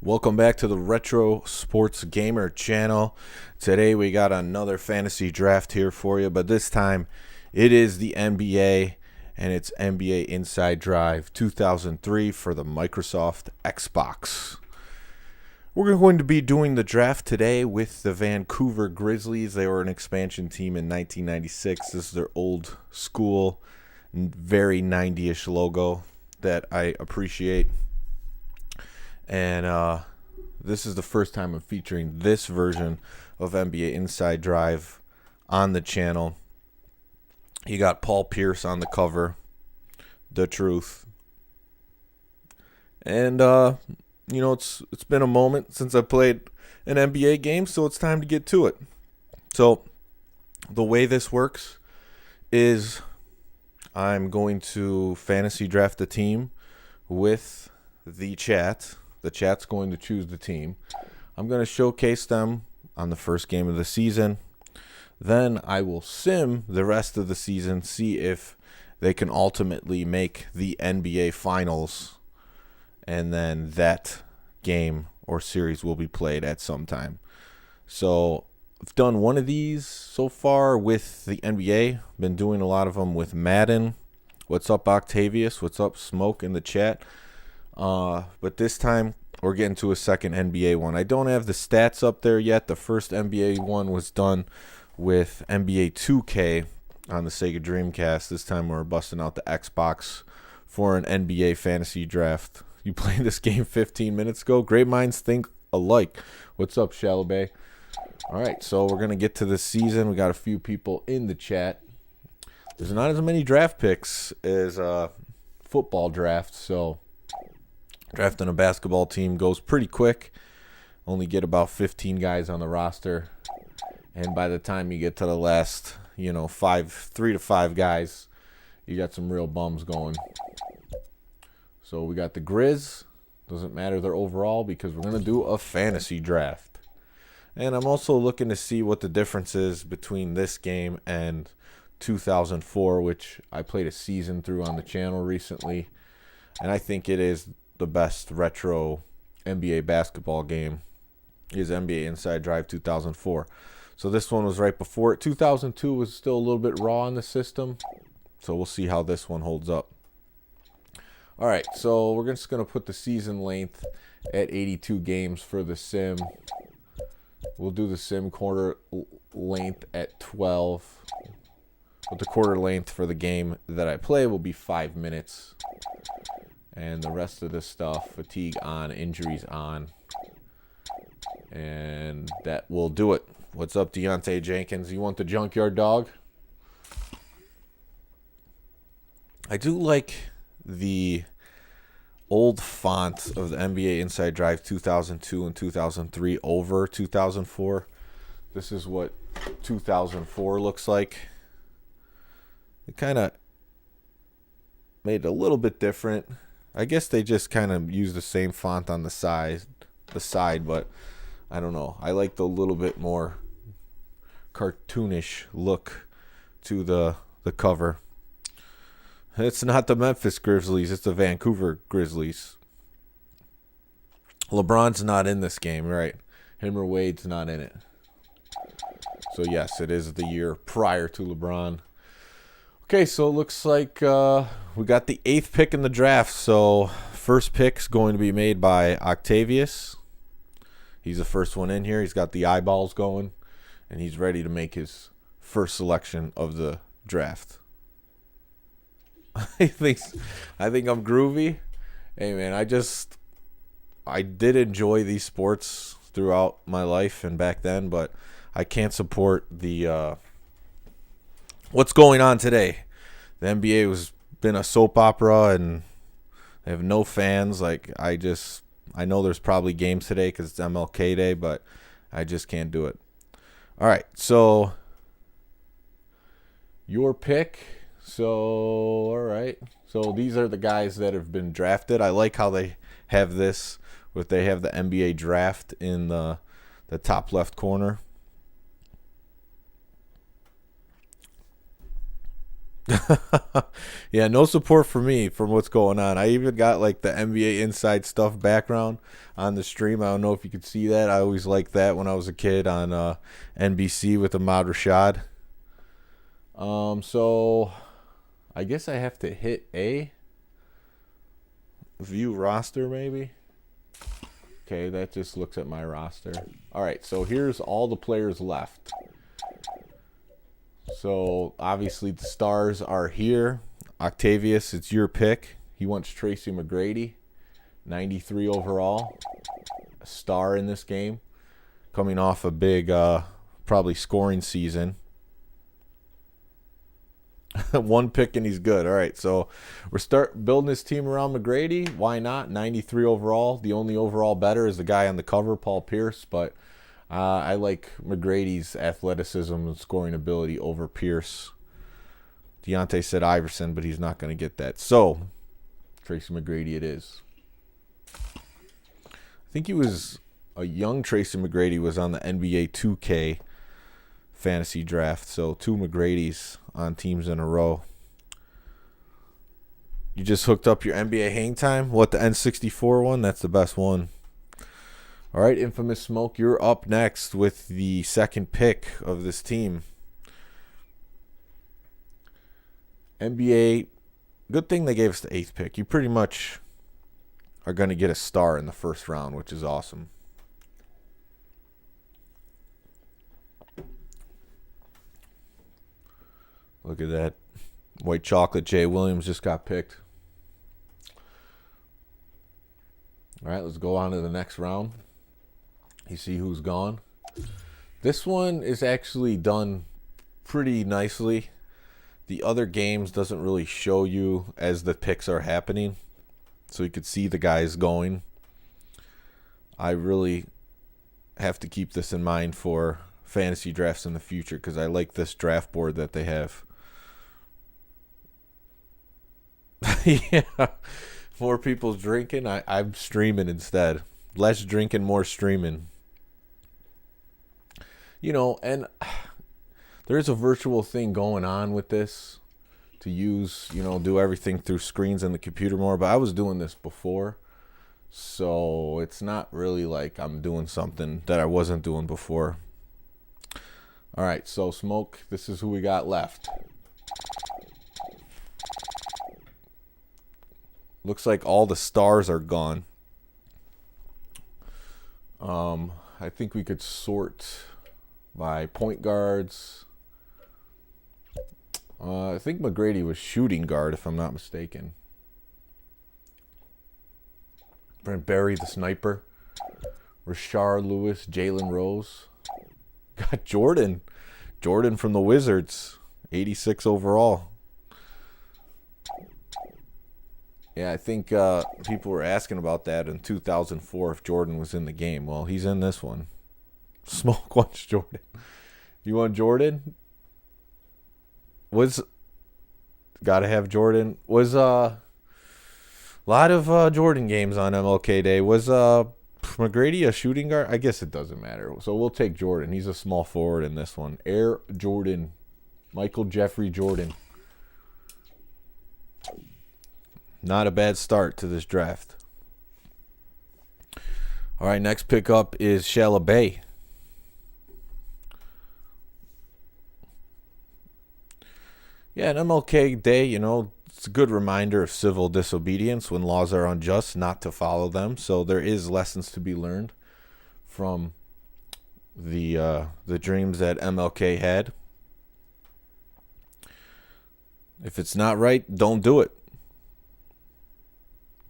Welcome back to the Retro Sports Gamer channel. Today we got another fantasy draft here for you, but this time it is the NBA, and it's NBA Inside Drive 2003 for the Microsoft Xbox. We're going to be doing the draft today with the Vancouver Grizzlies. They were an expansion team in 1996. This is their old school, very 90-ish logo that I appreciate. And this is the first time I'm featuring this version of NBA Inside Drive on the channel. You got Paul Pierce on the cover, the truth. And it's been a moment since I played an NBA game, so it's time to get to it. So the way this works is I'm going to fantasy draft the team with the chat. The chat's going to choose the team. I'm going to showcase them on the first game of the season. Then I will sim the rest of the season, see if they can ultimately make the NBA Finals. And then that game or series will be played at some time. So I've done one of these so far with the NBA. Been doing a lot of them with Madden. What's up, Octavius? What's up, Smoke, in the chat? But this time we're getting to a second NBA one. I don't have the stats up there yet. The first NBA one was done with NBA 2K on the Sega Dreamcast. This time we're busting out the Xbox for an NBA fantasy draft. You played this game 15 minutes ago? Great minds think alike. What's up, Shallow Bay? All right, so we're going to get to this season. We got a few people in the chat. There's not as many draft picks as football drafts, so drafting a basketball team goes pretty quick. Only get about 15 guys on the roster. And by the time you get to the last, 3 to 5 guys, you got some real bums going. So we got the Grizz. Doesn't matter their overall because we're going to do a fantasy draft. And I'm also looking to see what the difference is between this game and 2004, which I played a season through on the channel recently. And I think it is the best retro NBA basketball game is NBA Inside Drive 2004. So this one was right before it. 2002 was still a little bit raw in the system. So we'll see how this one holds up. All right, so we're just going to put the season length at 82 games for the sim. We'll do the sim quarter length at 12. But the quarter length for the game that I play will be 5 minutes. And the rest of this stuff, fatigue on, injuries on. And that will do it. What's up, Deontay Jenkins? You want the junkyard dog? I do like the old font of the NBA Inside Drive 2002 and 2003 over 2004. This is what 2004 looks like. It kind of made it a little bit different. I guess they just kind of use the same font on the side, but I don't know. I like the little bit more cartoonish look to the cover. It's not the Memphis Grizzlies, it's the Vancouver Grizzlies. LeBron's not in this game, right? Him or Wade's not in it. So yes, it is the year prior to LeBron. Okay, so it looks like we got the 8th pick in the draft. So first pick's going to be made by Octavius. He's the first one in here. He's got the eyeballs going, and he's ready to make his first selection of the draft. I think I'm groovy. Hey man, I did enjoy these sports throughout my life and back then, but I can't support the what's going on today. The NBA has been a soap opera and they have no fans. Like I know there's probably games today because it's MLK Day, but I just can't do it. All right, so your pick. So all right, so these are the guys that have been drafted. I like how they have this. They have the NBA draft in the top left corner. Yeah, no support for me from what's going on. I even got like the NBA inside stuff background on the stream. I don't know if you could see that. I always liked that when I was a kid on NBC with Ahmad Rashad. So I guess I have to hit A. View roster maybe. Okay, that just looks at my roster. All right, so here's all the players left. So obviously the stars are here. Octavius, it's your pick. He wants Tracy McGrady, 93 overall, a star in this game, coming off a big, probably scoring season. One pick and he's good. All right, so we're start building this team around McGrady. Why not? 93 overall. The only overall better is the guy on the cover, Paul Pierce, but I like McGrady's athleticism and scoring ability over Pierce. Deontay said Iverson, but he's not going to get that. So, Tracy McGrady it is. I think he was a young Tracy McGrady was on the NBA 2K fantasy draft. So, 2 McGradys on teams in a row. You just hooked up your NBA hang time? What, the N64 one? That's the best one. All right, Infamous Smoke, you're up next with the second pick of this team. NBA, good thing they gave us the 8th pick. You pretty much are going to get a star in the first round, which is awesome. Look at that. White Chocolate Jay Williams just got picked. All right, let's go on to the next round. You see who's gone. This one is actually done pretty nicely. The other games doesn't really show you as the picks are happening, so you could see the guys going. I really have to keep this in mind for fantasy drafts in the future because I like this draft board that they have. Yeah, more people drinking. I'm streaming instead. Less drinking, more streaming. You know, and there's a virtual thing going on with this to use, do everything through screens and the computer more. But I was doing this before, so it's not really like I'm doing something that I wasn't doing before. All right, so Smoke, this is who we got left. Looks like all the stars are gone. I think we could sort by point guards. I think McGrady was shooting guard, if I'm not mistaken. Brent Berry, the sniper. Rashard Lewis, Jalen Rose. Got Jordan. Jordan from the Wizards, 86 overall. Yeah, I think people were asking about that in 2004 if Jordan was in the game. Well, he's in this one. Smoke wants Jordan. You want Jordan? Gotta have Jordan. Was a lot of Jordan games on MLK Day. Was McGrady a shooting guard? I guess it doesn't matter. So we'll take Jordan. He's a small forward in this one. Air Jordan. Michael Jeffrey Jordan. Not a bad start to this draft. All right, next pickup is Shalabay. Yeah, an MLK Day, it's a good reminder of civil disobedience when laws are unjust, not to follow them. So there is lessons to be learned from the dreams that MLK had. If it's not right, don't do it.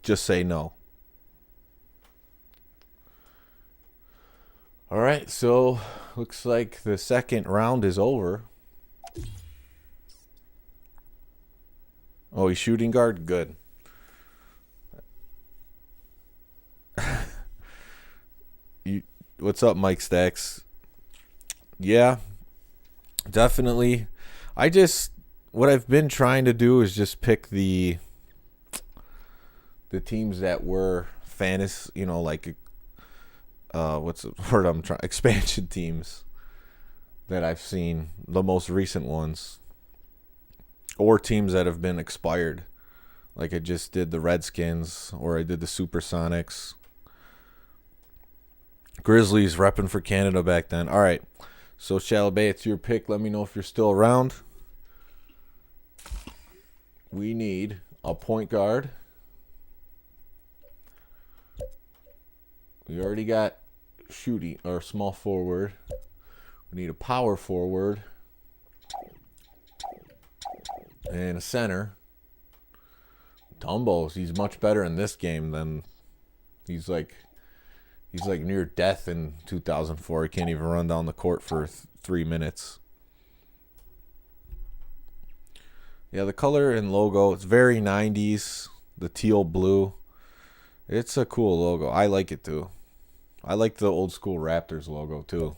Just say no. All right, so looks like the second round is over. Oh, he's shooting guard? Good. What's up, Mike Stacks? Yeah, definitely. What I've been trying to do is just pick the teams that were fantasy, like what's the word I'm trying? Expansion teams that I've seen, the most recent ones. or teams that have been expired. Like I just did the Redskins, or I did the Supersonics. Grizzlies repping for Canada back then. All right. So, Chalabay, it's your pick. Let me know if you're still around. We need a point guard. We already got shooting or small forward. We need a power forward and a center. Tumbles. He's much better in this game than he's like near death in 2004. He can't even run down the court for 3 minutes. Yeah, the color and logo, it's very 90s. The teal blue. It's a cool logo. I like it too. I like the old school Raptors logo too.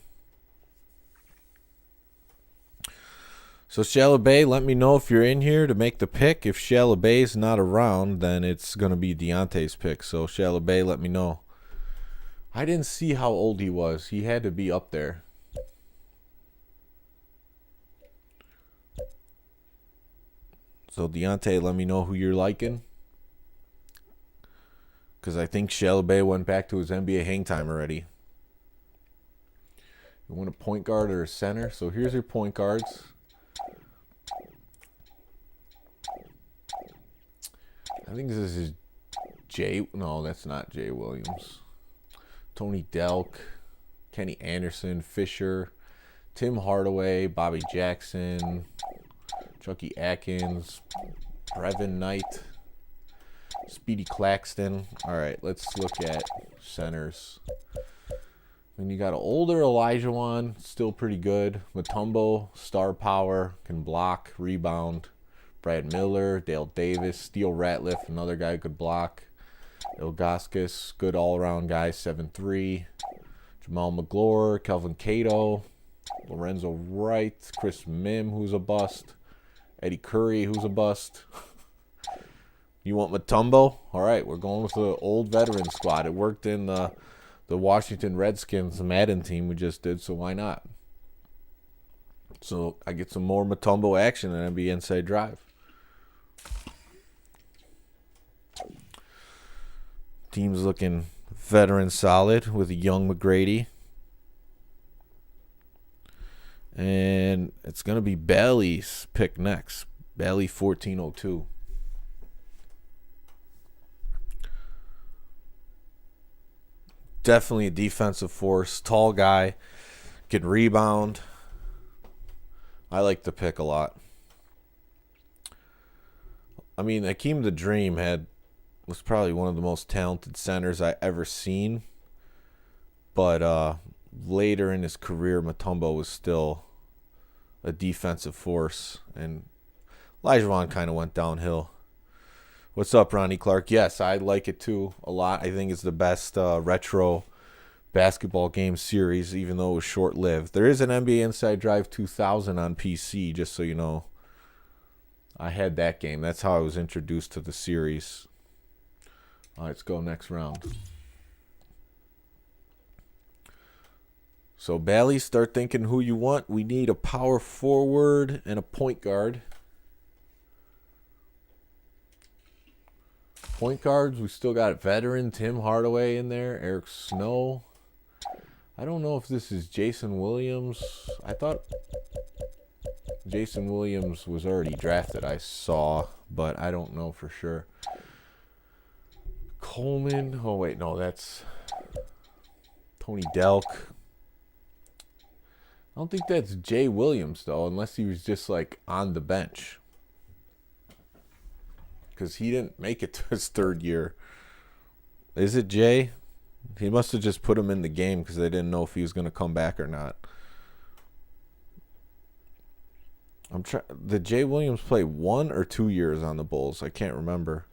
So Chalabay, let me know if you're in here to make the pick. If Chalabay's not around, then it's going to be Deontay's pick. So Chalabay, let me know. I didn't see how old he was. He had to be up there. So Deontay, let me know who you're liking. Because I think Chalabay went back to his NBA hang time already. You want a point guard or a center? So here's your point guards. I think this is Jay. No, that's not Jay Williams. Tony Delk, Kenny Anderson, Fisher, Tim Hardaway, Bobby Jackson, Chucky Atkins, Brevin Knight, Speedy Claxton. All right, let's look at centers. Then you got an older Olajuwon, still pretty good. Mutombo, star power, can block, rebound. Brad Miller, Dale Davis, Steele Ratliff, another guy who could block. Ilgauskas, good all-around guy, 7'3". Jamal McGlure, Kelvin Cato, Lorenzo Wright, Chris Mim, who's a bust. Eddie Curry, who's a bust. You want Mutombo? All right, we're going with the old veteran squad. It worked in the Washington Redskins Madden team we just did, so why not? So I get some more Mutombo action in NBA Inside Drive. Team's looking veteran solid with a young McGrady. And it's going to be Bailey's pick next. Bailey 1402. Definitely a defensive force. Tall guy. Can rebound. I like the pick a lot. I mean, Hakeem the Dream was probably one of the most talented centers I ever seen. But later in his career, Mutombo was still a defensive force. And Olajuwon kind of went downhill. What's up, Ronnie Clark? Yes, I like it too a lot. I think it's the best retro basketball game series, even though it was short-lived. There is an NBA Inside Drive 2000 on PC, just so you know. I had that game. That's how I was introduced to the series. All right, let's go next round. So, Bailey, start thinking who you want. We need a power forward and a point guard. Point guards, we still got veteran Tim Hardaway in there, Eric Snow. I don't know if this is Jason Williams. I thought Jason Williams was already drafted, I saw, but I don't know for sure. Coleman. Oh, wait, no, that's Tony Delk. I don't think that's Jay Williams, though, unless he was just, like, on the bench. Because he didn't make it to his third year. Is it Jay? He must have just put him in the game because they didn't know if he was going to come back or not. Did Jay Williams play 1 or 2 years on the Bulls? I can't remember.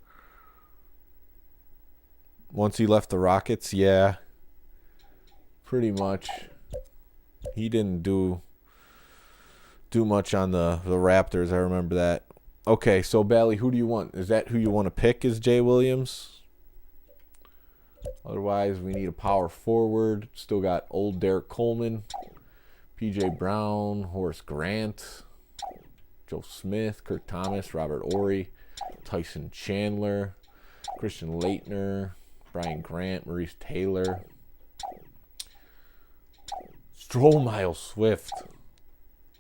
Once he left the Rockets, yeah. Pretty much. He didn't do much on the Raptors. I remember that. Okay, so Bally, who do you want? Is that who you want to pick? Is Jay Williams? Otherwise, we need a power forward. Still got old Derek Coleman, P.J. Brown, Horace Grant. Joe Smith, Kirk Thomas, Robert Ory, Tyson Chandler, Christian Leitner, Brian Grant, Maurice Taylor, Stromile Swift.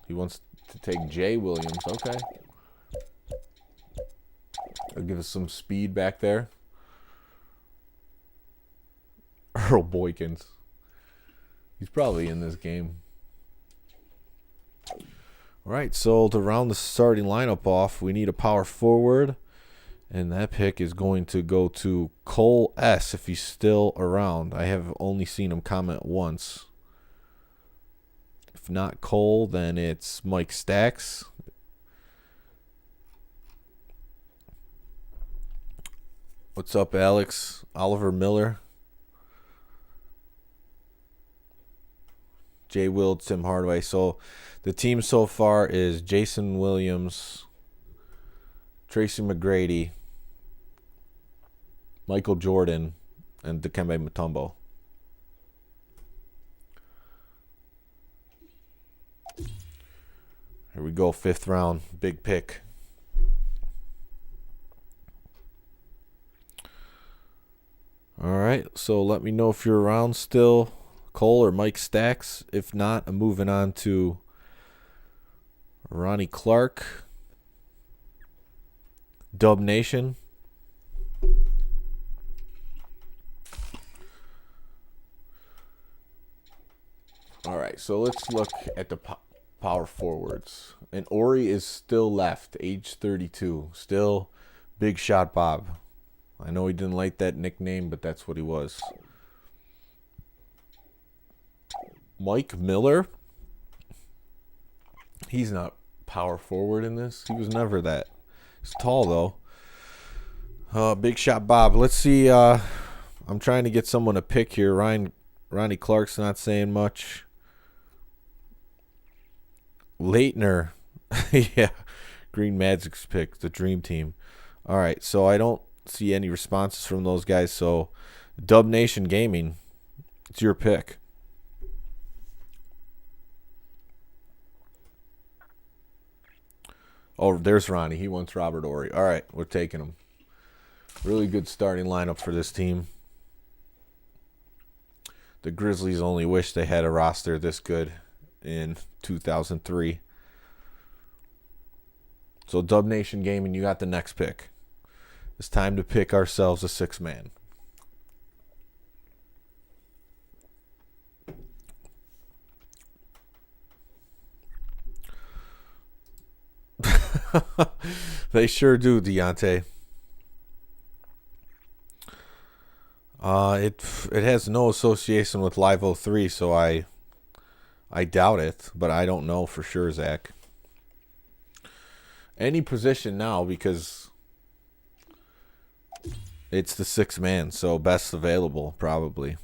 He wants to take Jay Williams. Okay. I'll give us some speed back there. Earl Boykins. He's probably in this game. All right, so to round the starting lineup off, we need a power forward. And that pick is going to go to Cole S. if he's still around. I have only seen him comment once. If not Cole, then it's Mike Stacks. What's up, Alex? Oliver Miller. Jay Will, Tim Hardaway. So the team so far is Jason Williams, Tracy McGrady, Michael Jordan, and Dikembe Mutombo. Here we go, 5th round, big pick. All right, so let me know if you're around still, Cole or Mike Stacks. If not, I'm moving on to Ronnie Clark, Dub Nation. All right, so let's look at the power forwards. And Ori is still left, age 32. Still Big Shot Bob. I know he didn't like that nickname, but that's what he was. Mike Miller. He's not power forward in this. He was never that. He's tall, though. Big Shot Bob. Let's see. I'm trying to get someone to pick here. Ronnie Clark's not saying much. Leitner. Yeah. Green Magic's pick. The Dream Team. All right. So I don't see any responses from those guys. So Dub Nation Gaming, it's your pick. Oh, there's Ronnie. He wants Robert Ory. All right, we're taking him. Really good starting lineup for this team. The Grizzlies only wish they had a roster this good in 2003. So Dub Nation Gaming, you got the next pick. It's time to pick ourselves a 6-man. They sure do, Deontay. It has no association with Live 03, so I doubt it, but I don't know for sure, Zach. Any position now, because it's the 6-man, so best available, probably.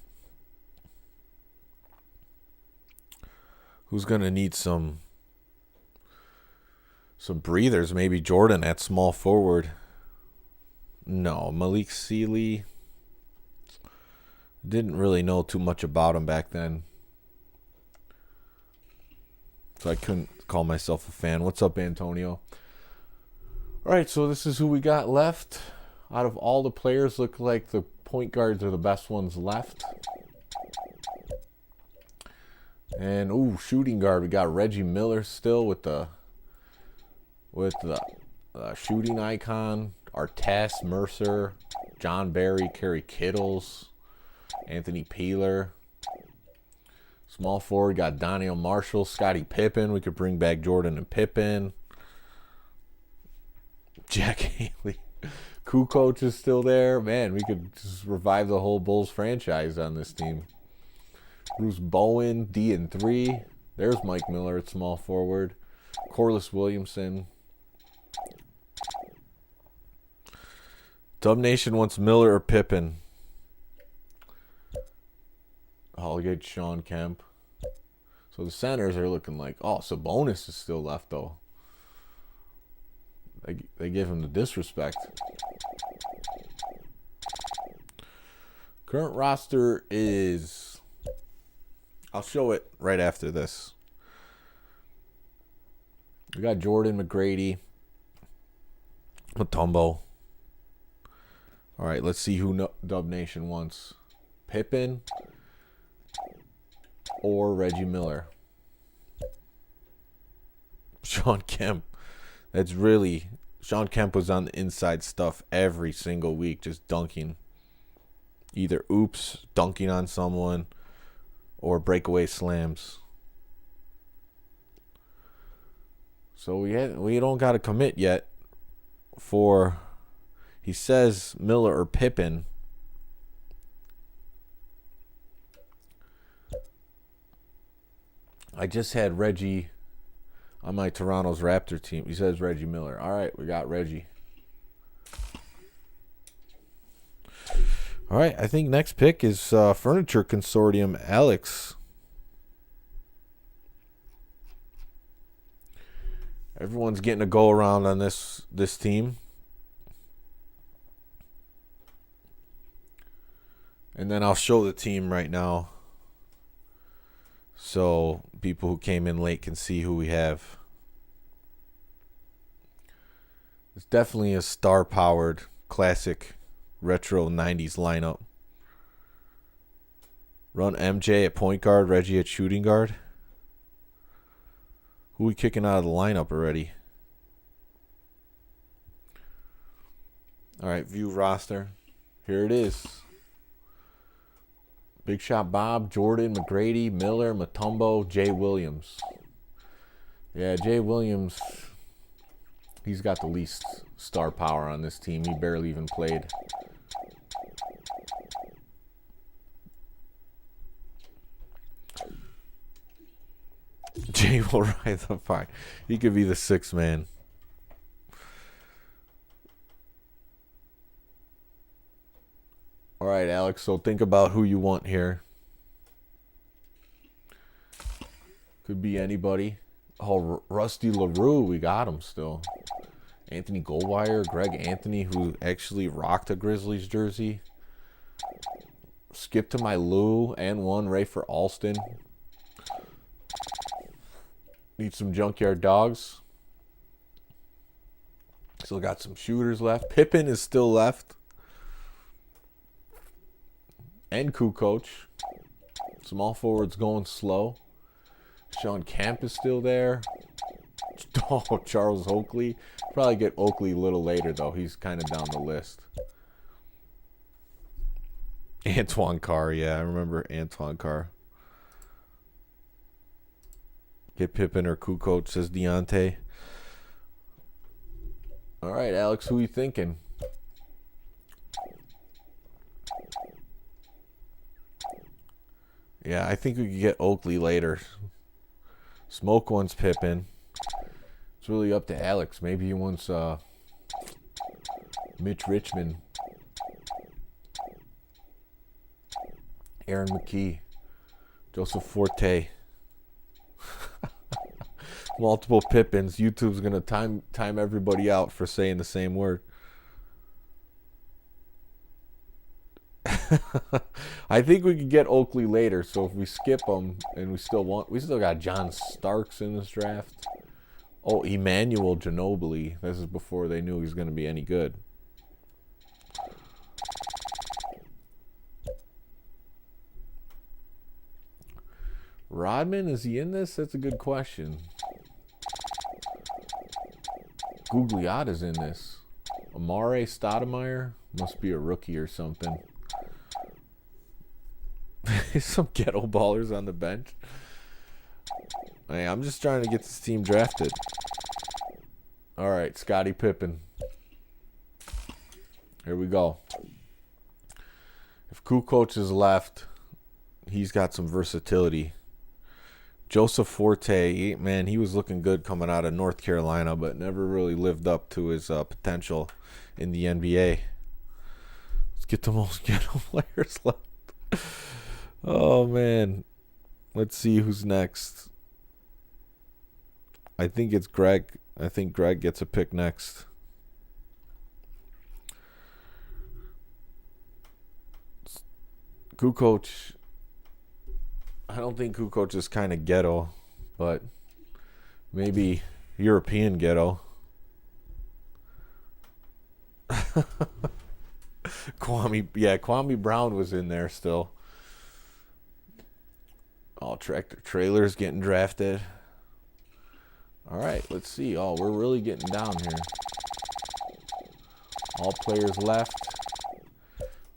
Who's going to need some breathers? Maybe Jordan at small forward. No, Malik Sealy. Didn't really know too much about him back then, so I couldn't call myself a fan. What's up, Antonio? All right, so this is who we got left. Out of all the players, look like the point guards are the best ones left. And shooting guard, we got Reggie Miller still with the shooting icon. Artest, Mercer, John Barry, Kerry Kittles, Anthony Peeler. Small forward, got Daniel Marshall, Scottie Pippen. We could bring back Jordan and Pippen. Jack Haley. Kukoc is still there. Man, we could just revive the whole Bulls franchise on this team. Bruce Bowen, D and 3. There's Mike Miller at small forward. Corliss Williamson. Dub Nation wants Miller or Pippen. I'll get Sean Kemp. So the centers are looking like, Sabonis is still left, though. They give him the disrespect. Current roster is... I'll show it right after this. We got Jordan, McGrady, Mutombo. All right, let's see who Dub Nation wants. Pippen or Reggie Miller? Sean Kemp. That's really... Sean Kemp was on the inside stuff every single week, just dunking. Either oops, dunking on someone, or breakaway slams. So we don't got to commit yet for... He says Miller or Pippen. I just had Reggie on my Toronto's Raptor team. He says Reggie Miller. All right, we got Reggie. All right, I think next pick is Furniture Consortium, Alex. Everyone's getting a go around on this team. And then I'll show the team right now, so people who came in late can see who we have. It's definitely a star-powered, classic, retro 90s lineup. Run MJ at point guard, Reggie at shooting guard. Who we kicking out of the lineup already? All right, view roster. Here it is. Big Shot Bob, Jordan, McGrady, Miller, Mutombo, Jay Williams. Yeah, Jay Williams, he's got the least star power on this team. He barely even played. Jay will ride the fire. He could be the sixth man. All right, Alex, so think about who you want here. Could be anybody. Oh, Rusty LaRue, we got him still. Anthony Goldwire, Greg Anthony, who actually rocked a Grizzlies jersey. Skip to my Lou and one Ray for Alston. Need some junkyard dogs. Still got some shooters left. Pippen is still left. And Kukoc. Small forwards going slow. Sean Kemp is still there. Oh, Charles Oakley. Probably get Oakley a little later, though. He's kind of down the list. Antoine Carr, yeah. I remember Antoine Carr. Get Pippen or Kukoc, says Deontay. All right, Alex, who are you thinking? Yeah, I think we could get Oakley later. Smoke wants Pippen. It's really up to Alex. Maybe he wants Mitch Richmond. Aaron McKee. Joseph Forte. Multiple Pippins. YouTube's going to time everybody out for saying the same word. I think we could get Oakley later, so if we skip him and we still got John Starks in this draft. Oh, Emmanuel Ginobili. This is before they knew he was going to be any good. Rodman, is he in this? That's a good question. Gugliotta's in this. Amare Stoudemire must be a rookie or something. Some ghetto ballers on the bench. Hey, I'm just trying to get this team drafted. All right, Scottie Pippen. Here we go. If Kukoc is left, he's got some versatility. Joseph Forte, man, he was looking good coming out of North Carolina, but never really lived up to his potential in the NBA. Let's get the most ghetto players left. Oh, man. Let's see who's next. I think it's Greg. I think Greg gets a pick next. Kukoc. I don't think Kukoc is kind of ghetto, but maybe European ghetto. Kwame Brown was in there still. All tractor trailers getting drafted. All right, let's see. Oh, we're really getting down here. All players left.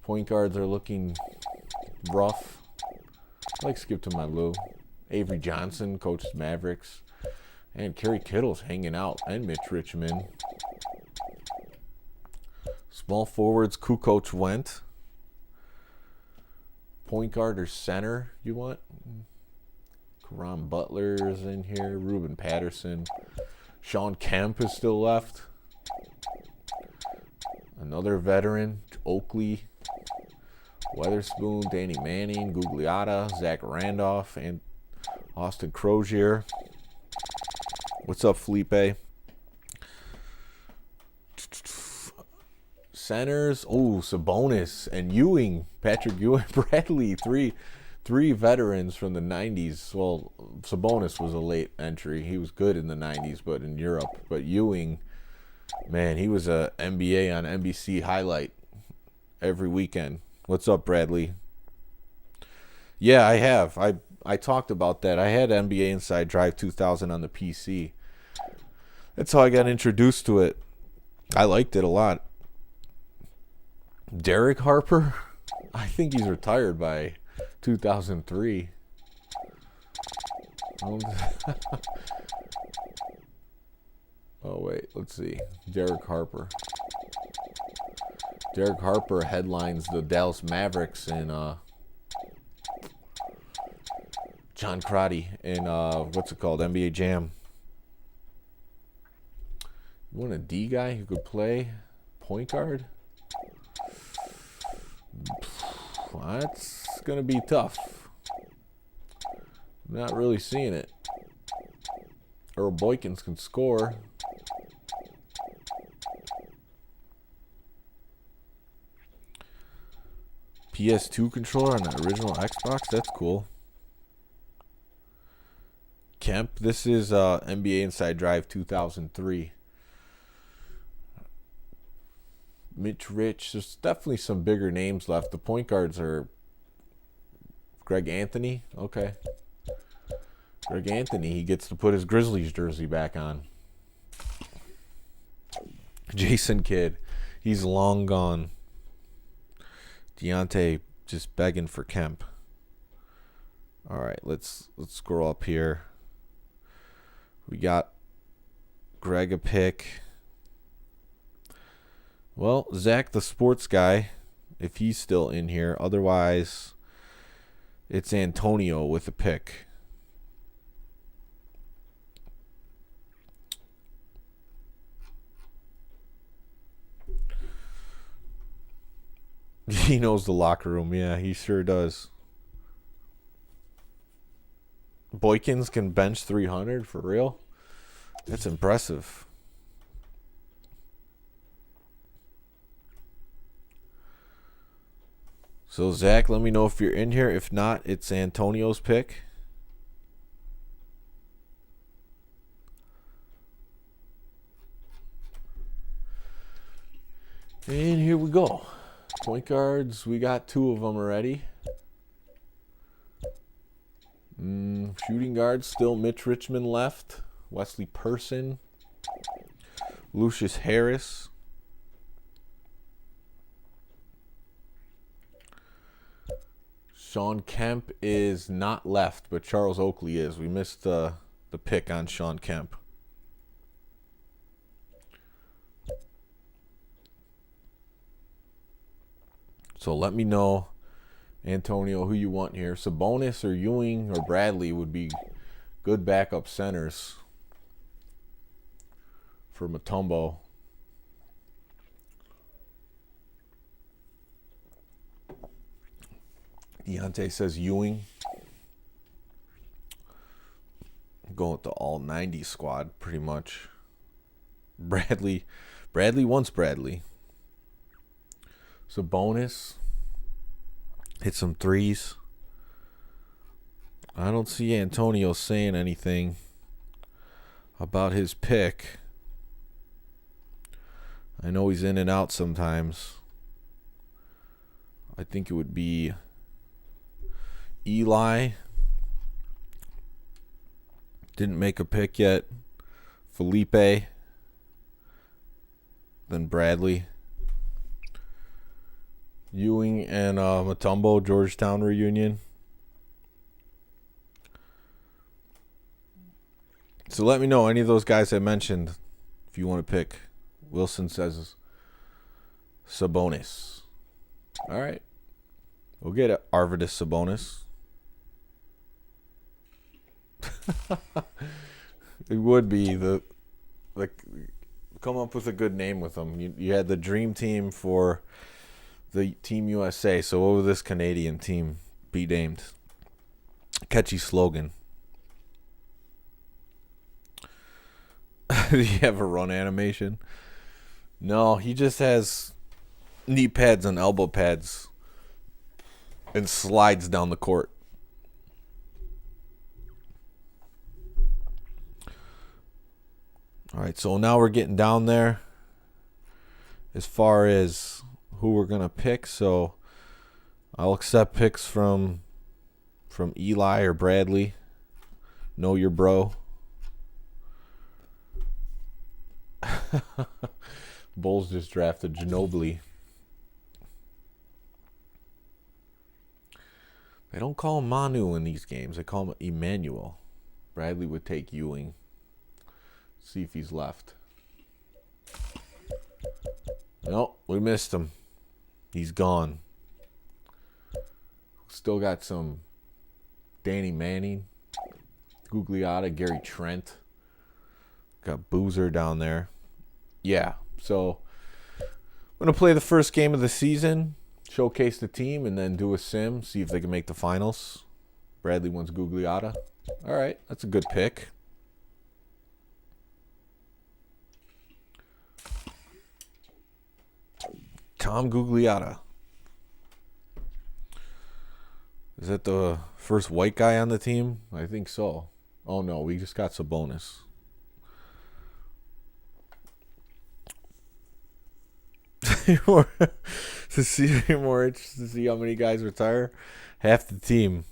Point guards are looking rough. Like skip to my Lou. Avery Johnson coaches Mavericks. And Kerry Kittle's hanging out. And Mitch Richmond. Small forwards, Kukoc went. Point guard or center you want? Karan Butler's in here. Ruben Patterson. Sean Kemp is still left. Another veteran, Oakley. Weatherspoon, Danny Manning, Gugliotta, Zach Randolph, and Austin Crozier. What's up, Felipe? Centers, Sabonis and Ewing, Patrick Ewing, Bradley, three veterans from the 90s. Well, Sabonis was a late entry. He was good in the 90s, but in Europe. But Ewing, man, he was a NBA on NBC highlight every weekend. What's up, Bradley? Yeah, I have. I talked about that. I had NBA Inside Drive 2000 on the PC. That's how I got introduced to it. I liked it a lot. Derek Harper? I think he's retired by 2003. Oh, wait. Let's see. Derek Harper. Derek Harper headlines the Dallas Mavericks and John Crotty in what's it called? NBA Jam. You want a D guy who could play point guard? That's going to be tough. I'm not really seeing it. Earl Boykins can score. PS2 controller on the original Xbox? That's cool. Kemp, this is NBA Inside Drive 2003. Mitch Rich, there's definitely some bigger names left. The point guards are Greg Anthony. Okay. Greg Anthony, he gets to put his Grizzlies jersey back on. Jason Kidd, he's long gone. Deontay just begging for Kemp. All right, let's scroll up here. We got Greg a pick. Well, Zach the sports guy, if he's still in here. Otherwise, it's Antonio with a pick. He knows the locker room. Yeah, he sure does. Boykins can bench 300 for real? That's impressive. So, Zach, let me know if you're in here. If not, it's Antonio's pick. And here we go. Point guards, we got 2 of them already. Shooting guards, still Mitch Richmond left. Wesley Person. Lucius Harris. Sean Kemp is not left, but Charles Oakley is. We missed the pick on Sean Kemp. So let me know, Antonio, who you want here. Sabonis or Ewing or Bradley would be good backup centers for Mutombo. Deontay says Ewing. I'm going with the all 90 squad pretty much. Bradley wants Bradley. Sabonis hit some threes. I don't see Antonio saying anything about his pick. I know he's in and out sometimes. I think it would be Eli. Didn't make a pick yet. Felipe. Then Bradley. Ewing and Mutombo, Georgetown reunion. So let me know, any of those guys I mentioned, if you want to pick. Wilson says Sabonis. All right. We'll get it. Arvydas Sabonis. It would be the come up with a good name with them. You had the dream team for the Team USA. So what would this Canadian team be named? Catchy slogan. Do you have a run animation? No, he just has knee pads and elbow pads and slides down the court. All right, so now we're getting down there as far as who we're going to pick. So I'll accept picks from Eli or Bradley. Know your bro. Bulls just drafted Ginobili. They don't call him Manu in these games. They call him Emmanuel. Bradley would take Ewing. See if he's left. Nope, we missed him. He's gone. Still got some Danny Manning, Gugliotta, Gary Trent. Got Boozer down there. Yeah, so I'm going to play the first game of the season, showcase the team, and then do a sim, see if they can make the finals. Bradley wants Gugliotta. All right, that's a good pick. Tom Gugliotta. Is that the first white guy on the team? I think so. Oh, no, we just got Sabonis. To see more interested to see how many guys retire. Half the team.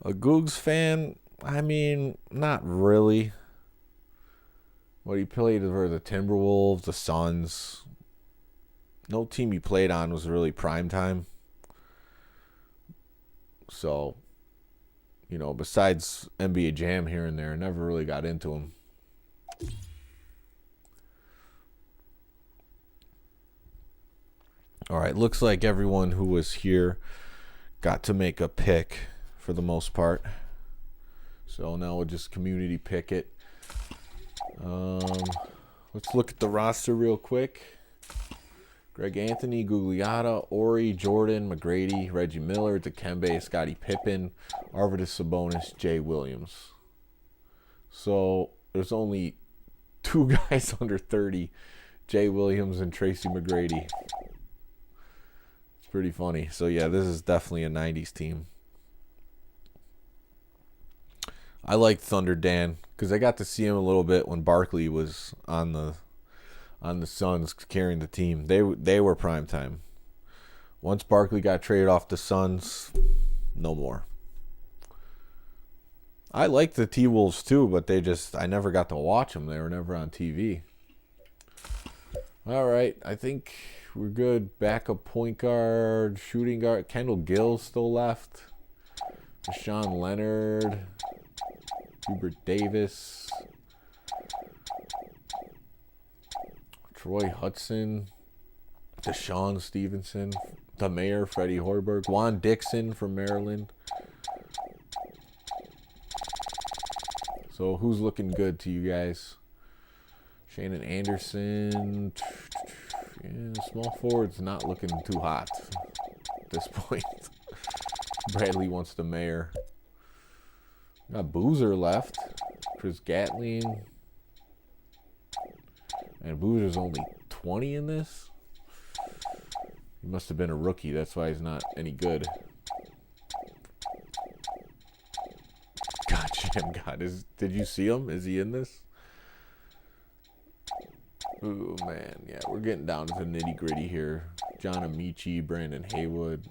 A Googs fan? I mean, not really. What he played for the Timberwolves, the Suns. No team he played on was really prime time. So, besides NBA Jam here and there, never really got into him. All right, looks like everyone who was here got to make a pick for the most part. So now we'll just community pick it. Let's look at the roster real quick. Greg Anthony, Gugliotta, Ori, Jordan, McGrady, Reggie Miller, Dikembe, Scottie Pippen, Arvydas Sabonis, Jay Williams. So there's only two guys under 30, Jay Williams and Tracy McGrady. It's pretty funny. So yeah, this is definitely a 90s team. I like Thunder Dan because I got to see him a little bit when Barkley was on the Suns carrying the team. They were prime time. Once Barkley got traded off the Suns, no more. I liked the T-Wolves too, but I never got to watch them. They were never on TV. All right, I think we're good. Backup point guard, shooting guard. Kendall Gill still left. Deshaun Leonard, Hubert Davis, Troy Hudson, Deshaun Stevenson, the mayor, Freddie Hoiberg, Juan Dixon from Maryland. So who's looking good to you guys? Shannon Anderson. Yeah, small forward's not looking too hot at this point. Bradley wants the mayor. Got Boozer left. Chris Gatling. And Boozer's only 20 in this. He must have been a rookie. That's why he's not any good. Gotcha. Cam got. Did you see him? Is he in this? Ooh, man. Yeah, we're getting down to the nitty-gritty here. John Amici, Brandon Haywood.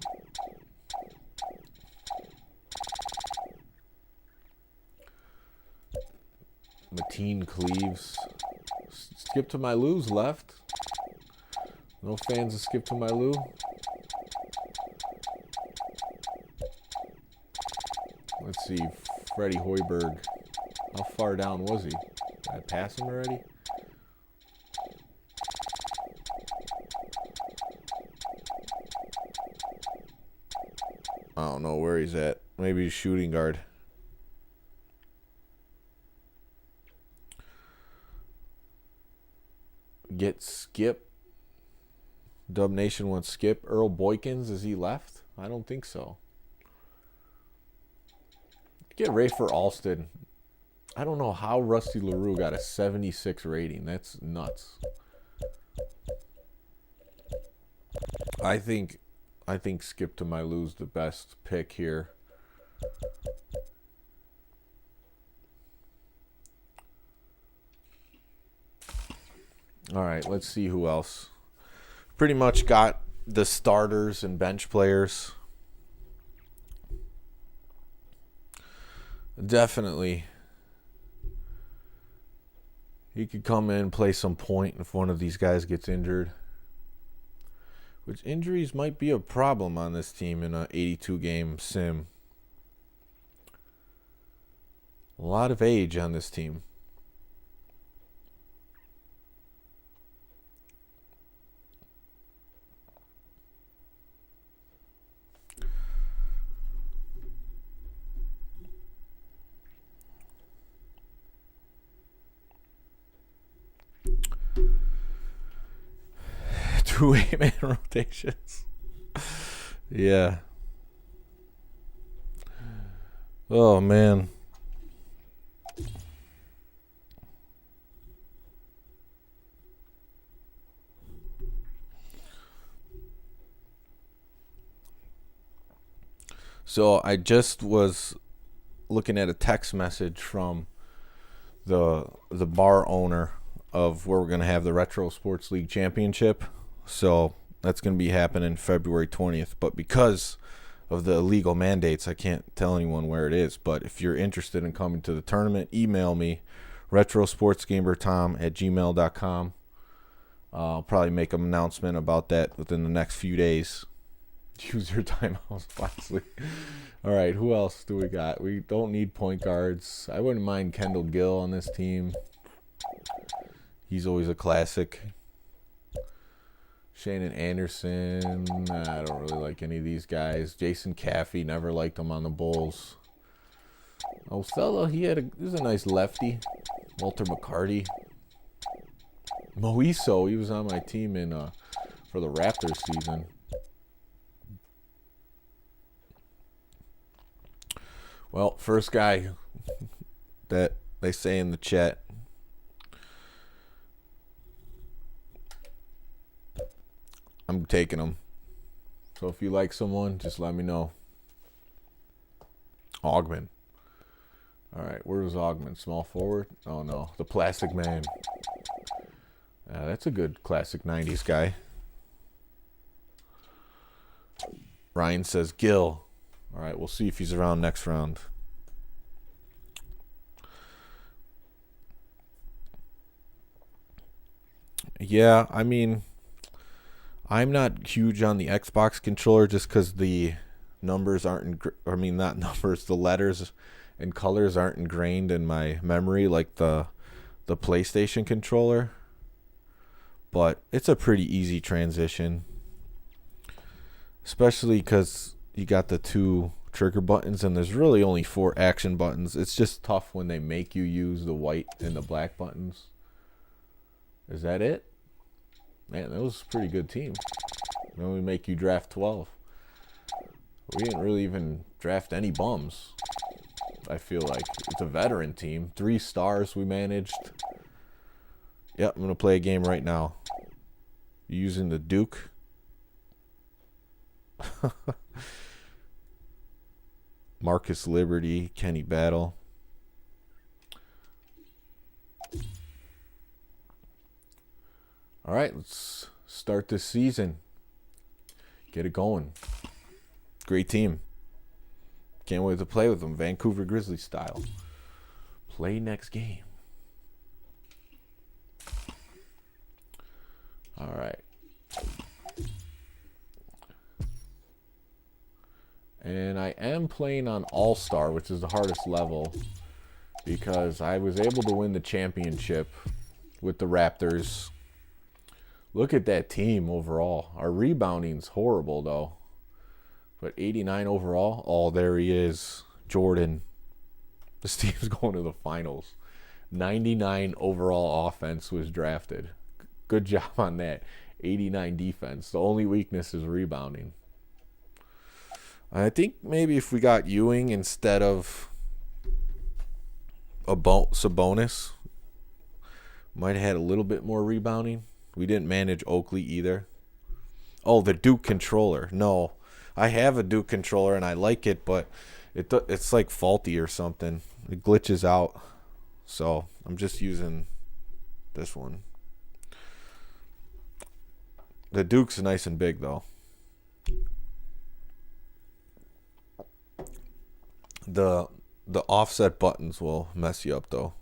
Mateen Cleaves. Skip to my Lou's left. No fans of Skip to my Lou. Let's see. Freddie Hoiberg. How far down was he? Did I pass him already? I don't know where he's at. Maybe he's shooting guard. Get Skip. Dub Nation wants Skip. Earl Boykins, is he left? I don't think so. Get Rafer Alston. I don't know how Rusty LaRue got a 76 rating. That's nuts. I think Skip to my Lou's the best pick here. All right, let's see who else. Pretty much got the starters and bench players. Definitely. He could come in, play some point if one of these guys gets injured. Which injuries might be a problem on this team in an 82-game sim. A lot of age on this team. Two 8-man rotations. Yeah. Oh, man. So I just was looking at a text message from the bar owner of where we're going to have the Retro Sports League Championship. So that's going to be happening February 20th. But because of the illegal mandates, I can't tell anyone where it is. But if you're interested in coming to the tournament, email me, retrosportsgamertom@gmail.com. I'll probably make an announcement about that within the next few days. Use your timeouts wisely. All right, who else do we got? We don't need point guards. I wouldn't mind Kendall Gill on this team. He's always a classic. Shannon Anderson. I don't really like any of these guys. Jason Caffey, never liked him on the Bulls. Osella, he was a nice lefty. Walter McCarty. Moiso, he was on my team for the Raptors season. Well, first guy that they say in the chat. I'm taking him. So if you like someone, just let me know. Augman. All right, where was Augman? Small forward? Oh, no. The Plastic Man. That's a good classic 90s guy. Ryan says Gill. All right, we'll see if he's around next round. Yeah, I mean, I'm not huge on the Xbox controller just because the numbers aren't, not numbers, the letters and colors aren't ingrained in my memory like the PlayStation controller. But it's a pretty easy transition, especially because you got the 2 trigger buttons and there's really only 4 action buttons. It's just tough when they make you use the white and the black buttons. Is that it? Man, that was a pretty good team. Then we make you draft 12. We didn't really even draft any bums. I feel like it's a veteran team. 3 stars we managed. Yep, I'm going to play a game right now. Using the Duke. Marcus Liberty, Kenny Battle. All right, let's start this season. Get it going. Great team. Can't wait to play with them. Vancouver Grizzlies style. Play next game. All right. And I am playing on All-Star, which is the hardest level, because I was able to win the championship with the Raptors. Look at that team overall. Our rebounding's horrible, though. But 89 overall. Oh, there he is. Jordan. This team's going to the finals. 99 overall offense was drafted. Good job on that. 89 defense. The only weakness is rebounding. I think maybe if we got Ewing instead of Sabonis, might have had a little bit more rebounding. We didn't manage Oakley either. Oh, the Duke controller. No, I have a Duke controller and I like it, but it's like faulty or something. It glitches out. So I'm just using this one. The Duke's nice and big, though. The offset buttons will mess you up, though.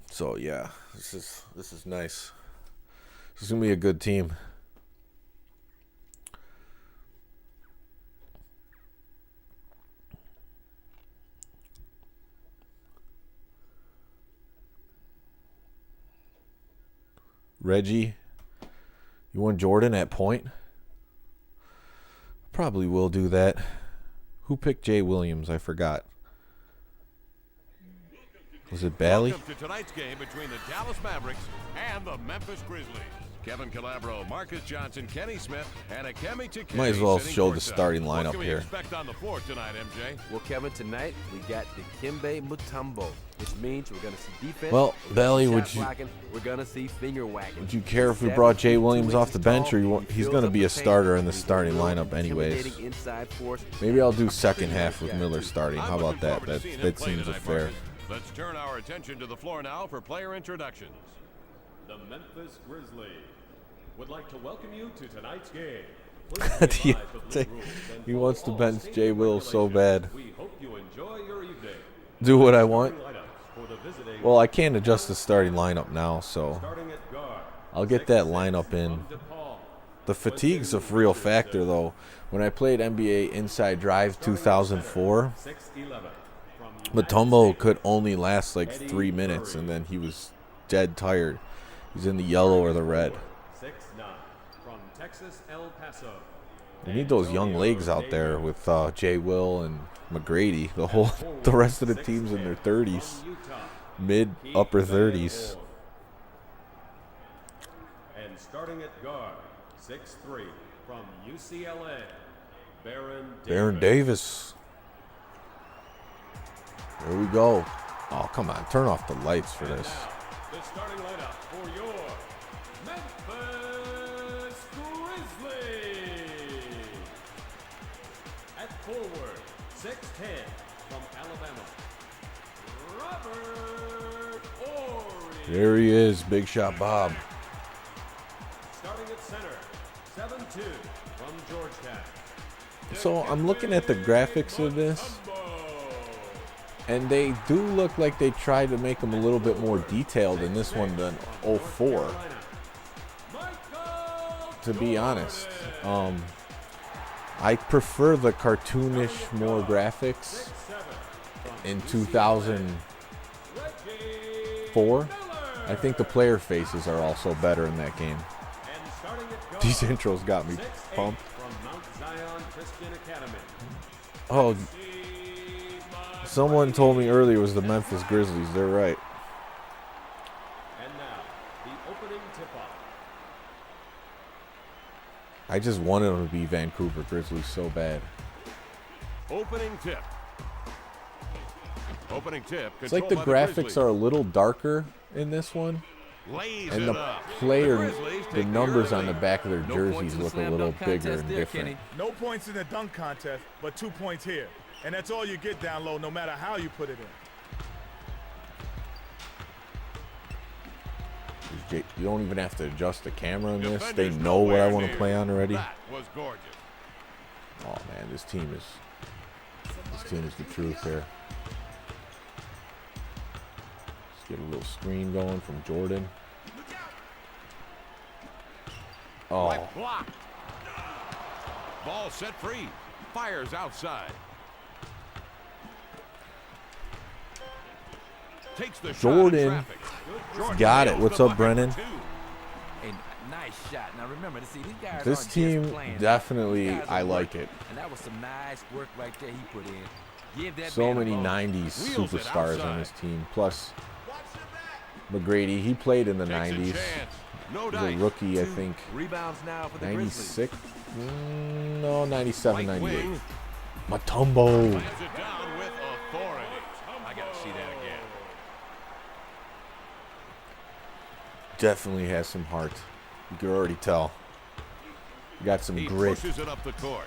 So yeah, this is nice. This is gonna be a good team. Reggie, you want Jordan at point? Probably will do that. Who picked Jay Williams? I forgot. Was it Bally? Welcome to tonight's game between the Dallas Mavericks and the Memphis Grizzlies. Kevin Calabro, Marcus Johnson, Kenny Smith, and Akemi Takemi. Might as well show the starting lineup here. What can we expect on the floor tonight, MJ? Well, Kevin, tonight we got Dikembe Mutombo, which means we're going to see defense. Well, Bally, we're going to see finger wagging. Would you care if we brought Jay Williams off the bench, or he's going to be a starter in the starting lineup anyways? Maybe I'll do second half with Miller starting. How about that? That seems fair. Let's turn our attention to the floor now for player introductions. The Memphis Grizzlies would like to welcome you to tonight's game. He wants to bench Jay Will so bad. We hope you enjoy your evening. Do what I want. Well, I can't adjust the starting lineup now, so I'll get that lineup in. The fatigue's a real factor, though. When I played NBA Inside Drive 2004, Mutombo could only last like 3 minutes, and then he was dead tired. He's in the yellow or the red. We need those young legs out there with Jay Will and McGrady. The rest of the team's in their 30s, upper 30s. And starting at guard, 6'3" from UCLA, Baron Davis. There we go. Oh, come on. Turn off the lights for this. The starting lineup for your Memphis Grizzlies. At forward, 6'10" from Alabama, Robert Horry. There he is, Big Shot Bob. Starting at center, 7'2" from Georgetown. So I'm looking at the graphics of this, and they do look like they tried to make them a little bit more detailed in this one than 04. To be honest, I prefer the cartoonish more graphics in 2004. I think the player faces are also better in that game. These intros got me pumped. Oh, someone told me earlier it was the Memphis Grizzlies. They're right. And now, the opening tip-off. I just wanted them to be Vancouver Grizzlies so bad. Opening tip. Opening tip. It's like the graphics are a little darker in this one, and the player, the numbers on the back of their jerseys look a little bigger and different. No points in the dunk contest, but 2 points here. And that's all you get down low, no matter how you put it in. You don't even have to adjust the camera on this. They know what I want to play on already. That was gorgeous. Oh man, this team is the truth here. Let's get a little screen going from Jordan. Oh, Right blocked. Ball set free. Fires outside. Takes the Jordan. shot in traffic. Jordan got it. nails What's the up, bucket Brennan? for 2. A nice shot. Now remember, see, these guys This aren't team just playing. definitely, These guys I are like working. it. And that was some nice work right there he put in. Give that So man a many ball. 90s Wheels it superstars outside. on this team. Plus McGrady, he played in the Takes a 90s. chance. No He was a dice. rookie, I 2 think. Rebounds now for the Grizzlies. 96? No, 97, Right 98. wing. Mutombo. Slams it down with authority. I got to see that again. Definitely has some heart. You can already tell. Got some He grit. pushes it up the court.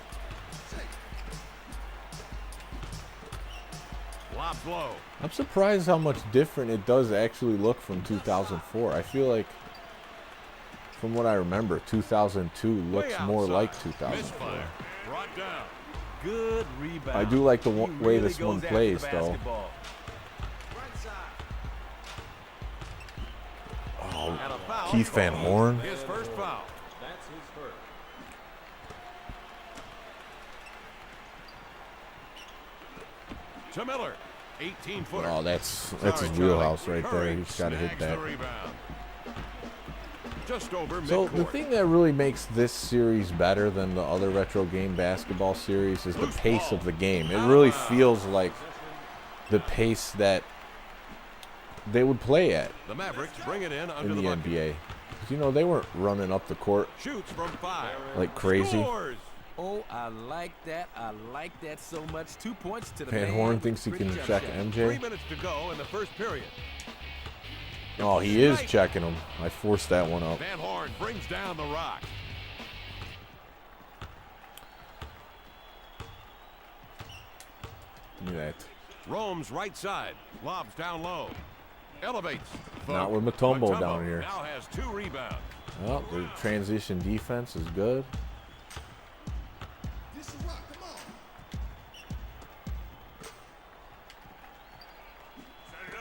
Lobs low. I'm surprised how much different it does actually look from 2004. I feel like, from what I remember, 2002 looks Way more outside. like 2004. Misfire. Brought down. Good rebound. I do like the He way really this goes one after plays, the though. basketball. Oh, And a foul. Keith Van Horn. His first foul. That's his first. To Miller. 18-footer. Oh, that's his wheelhouse right there. He's got to hit that. Just over So midcourt. the thing that really makes this series better than the other retro game basketball series is the Loose pace ball. of the game. It really feels like the pace that they would play at The Mavericks bring it in under in the the bucket. NBA. 'Cause, you know, they weren't running up the court Shoots from 5. like crazy. Scores. Oh, I like that. I like that so much. 2 points to the Van man. Horn thinks he Pretty can jump check shot. 3 MJ. minutes to go in the first period. Oh, he is checking him. I forced that one up. Van Horn brings down the rock. Look at that. Roams right side. Lobs down low. Elevates. Not with Mutombo down here. Now has 2 rebounds. Well, the transition defense is good.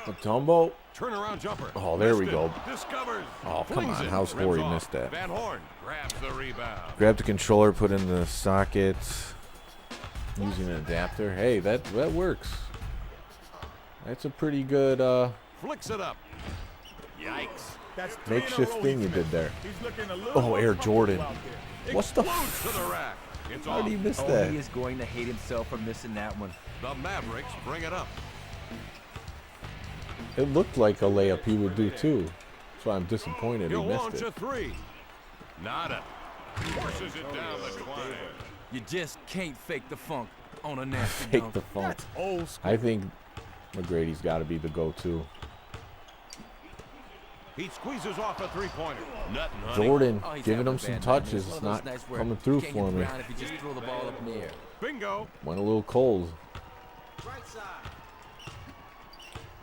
Mutombo. Turnaround jumper. Oh, there we Missed go. it. Discovers. Oh, come Flings on. it. How's Rims Corey off. missed that? Van Horn grabs the rebound. Grab the controller, put in the socket. Using an adapter. Hey, that works. That's a pretty good Flicks it up. Yikes. That's 3 in a makeshift row thing he's you did missed. there. He's looking a little Oh, more Air comfortable Jordan. out there. What's the Explodes to the rack. It's How off. did he miss Oh, that? he is going to hate himself for missing that one. The Mavericks bring it up. It looked like a layup he would do too. That's why I'm disappointed he He'll missed launch a it. 3. Nada. Forces it down the 20. You just can't fake the funk on a nasty Take dunk. the funk. That's old school. I think McGrady's got to be the go-to. He squeezes off a 3-pointer. Nothing, honey. Jordan Oh, he's giving having him a some bad night, man. touches. One It's of those not nights where coming you through can't for get me. around if you just throw the ball up in the air. Bingo. Went a little cold.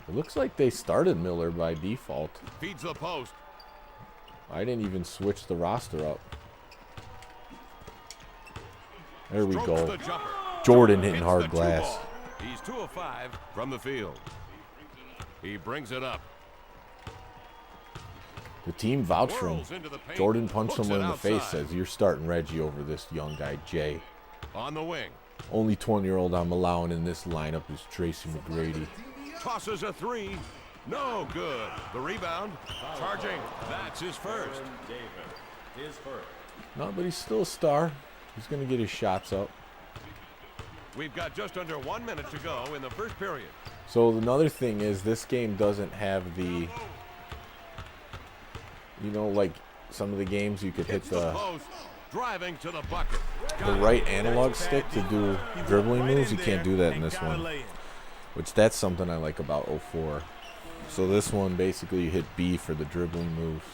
It looks like they started Miller by default. Feeds the post. I didn't even switch the roster up. There we Strokes go. the jumper. Jordan hitting Hits hard the 2 glass. ball. He's 2 of 5 from the field. He brings it up. The team vouched for him. Whirls into the paint. Jordan punched Hooks someone it in the face, outside. says, "You're starting Reggie over this young guy, Jay. On the wing. Only 20-year-old I'm allowing in this lineup is Tracy McGrady." Tosses a 3. No good. The rebound. Charging. That's his first. David, his first. No, but he's still a star. He's going to get his shots up. We've got just under 1 minute to go in the first period. So another thing is this game doesn't have the, you know, like some of the games you could hit Hits the the post. Driving to the bucket. right analog stick to do dribbling moves. You can't do that in this one, which that's something I like about 04. So this one, basically, you hit B for the dribbling moves.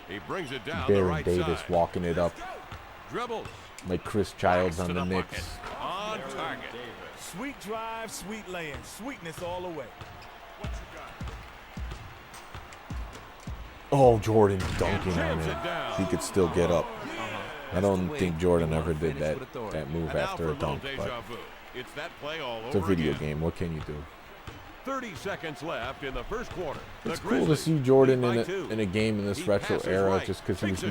He brings it down the Baron right Davis side. walking it up Dribbles. like Chris Childs on To the bucket. Knicks. On target. Sweet drive, sweet laying, sweetness all the way. Oh, Jordan dunking on him. He could still get up. I don't think Jordan ever did that move after a dunk, but it's a video game. What can you do? 30 seconds left in the first quarter. It's cool to see Jordan in a game in this retro era, just because he was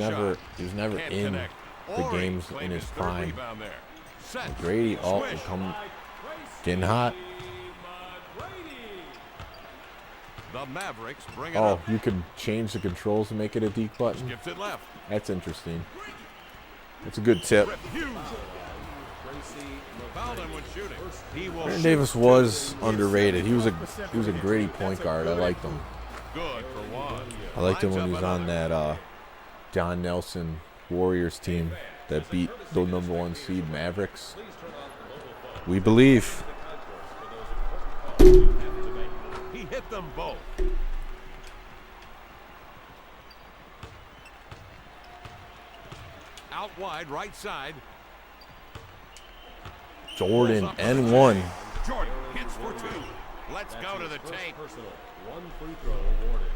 never in the games in his prime. And Grady, getting hot. The Mavericks bring it Oh, up. you could change the controls and make it a deke button. Skips it left. That's interesting. That's a good tip. Fouled him when shooting. He will Aaron Davis was underrated. He was a gritty point guard. I liked him. good for one. I liked him when he was on that John Nelson Warriors team that beat the #1 seed Mavericks. We believe. He hit them both. Out wide, right side. Jordan N1. Jordan hits for two. Let's go to the tape. Personal. 1 free throw awarded.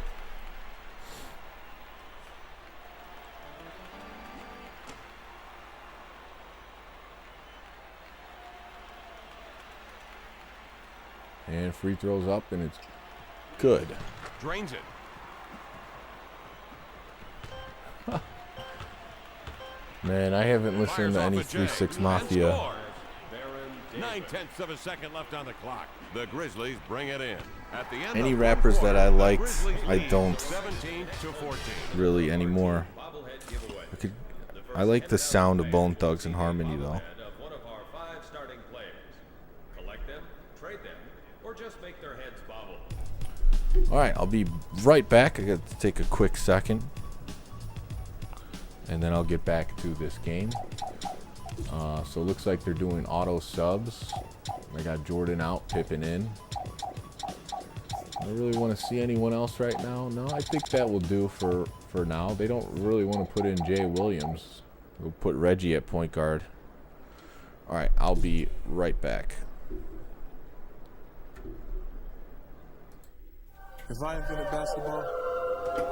And free throws up, and it's good. Drains it. Man, I haven't listened Fires to off any a J 3-6 and Mafia. scores. 9/10 of a second left on the clock. The Grizzlies bring it in. At the end Any of one rappers that quarter, I the liked, Grizzlies I lead don't 17-14. really anymore. I like the sound of Bone Thugs and Harmony, though. Of one of our 5 starting players. Collect them, trade them, or just make their heads bobble. All right, I'll be right back. I got to take a quick second, and then I'll get back to this game. So it looks like they're doing auto subs. I got Jordan out, Pippen in. I don't really want to see anyone else right now. No, I think that will do for now. They don't really want to put in Jay Williams. We'll put Reggie at point guard. All right, I'll be right back. If I invented basketball,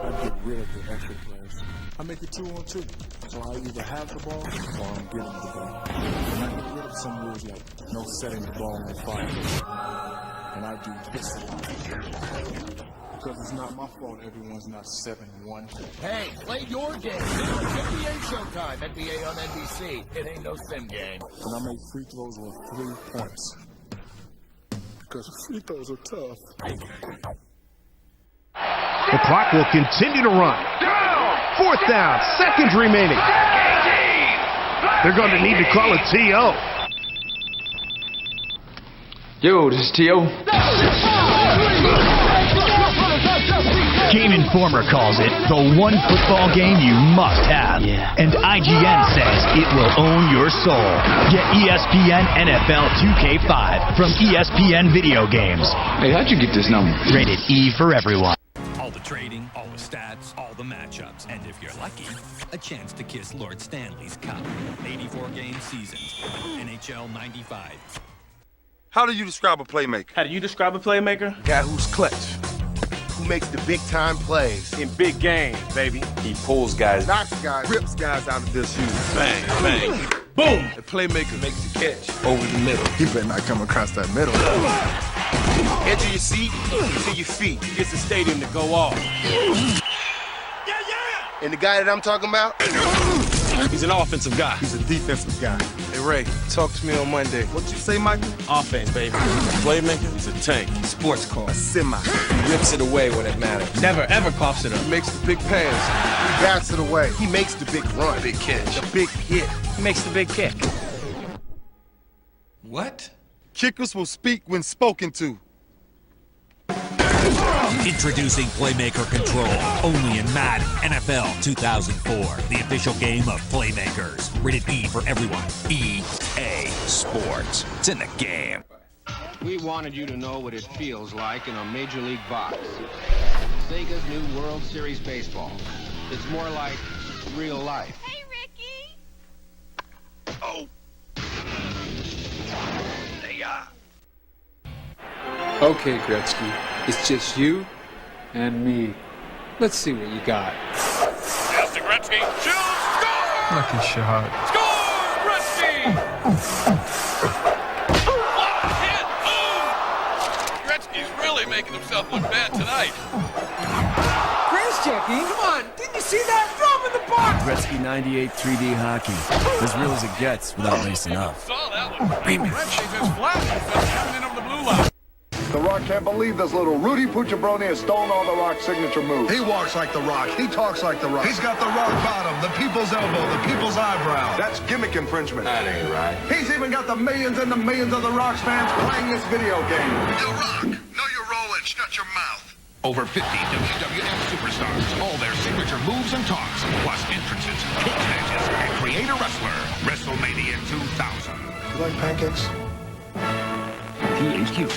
I'd get rid of the extra players. I make it 2-on-2. So I either have the ball or I'm getting the ball. And I get rid of some rules like no setting the ball on fire. And I do this a lot. Because it's not my fault everyone's not 7-1. Hey, play your game. NBA Showtime, NBA on NBC. It ain't no sim game. And I make free throws with 3 points. Because free throws are tough. The clock will continue to run. 4th down, seconds remaining. They're going to need to call a TO. Yo, this is T.O. Game Informer calls it the one football game you must have. Yeah. And IGN says it will own your soul. Get ESPN NFL 2K5 from ESPN Video Games. Hey, how'd you get this number? Rated E for everyone. All the trading, all the stats, all the matchups, and if you're lucky, a chance to kiss Lord Stanley's cup. 84-game seasons. NHL 95. How do you describe a playmaker? How do you describe a playmaker? Guy who's clutch. Who makes the big-time plays. In big games, baby. He pulls guys, knocks guys, rips guys out of their shoes. Bang, bang. Boom! The playmaker makes the catch over the middle. He better not come across that middle. Edge of your seat to your feet. He gets the stadium to go off. And the guy that I'm talking about? He's an offensive guy. He's a defensive guy. Hey, Ray, talk to me on Monday. What you say, Michael? Offense, baby. Playmaker? He's a tank. Sports car. A semi. He rips it away when it matters. Never, ever coughs it up. He makes the big pass. He backs it away. He makes the big run. Big catch. The big hit. He makes the big kick. What? Kickers will speak when spoken to. Introducing Playmaker Control, only in Madden NFL 2004, the official game of Playmakers. Rated E for everyone. EA Sports. It's in the game. We wanted you to know what it feels like in a Major League box. Sega's new World Series Baseball. It's more like real life. Hey, Ricky! Oh! They are. Okay, Gretzky. It's just you and me. Let's see what you got. Yes, to Gretzky. Shoots. Score! Lucky shot. Score! Gretzky! What a hit! Oh! Gretzky's really making himself look bad tonight. Grace checking. Come on. Didn't you see that? Throw him in the box. Gretzky 98 3D hockey. As real as it gets without lacing up. Saw that one. Gretzky just flashed coming in over the blue line. The Rock can't believe this little Rudy Pucciabroni has stolen all The Rock's signature moves. He walks like The Rock. He talks like The Rock. He's got the rock bottom, the people's elbow, the people's eyebrow. That's gimmick infringement. That ain't right. He's even got the millions and the millions of The Rock's fans playing this video game. The Rock, know your role and shut your mouth. Over 50 WWF superstars, all their signature moves and talks, plus entrances, cage matches, and create a wrestler. WrestleMania 2000. You like pancakes? THQ.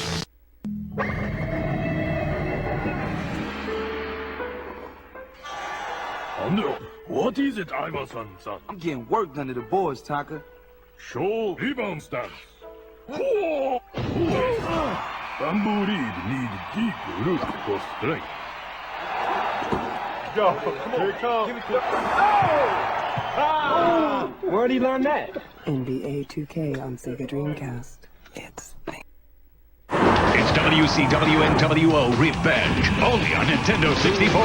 What is it, Iverson, son? I'm getting work done to the boards, Taka. Show rebound stance. Bamboo reed need deep root for strength. Go, here it comes. Where'd he learn that? NBA 2K on Sega Dreamcast. It's WCW NWO Revenge, only on Nintendo 64.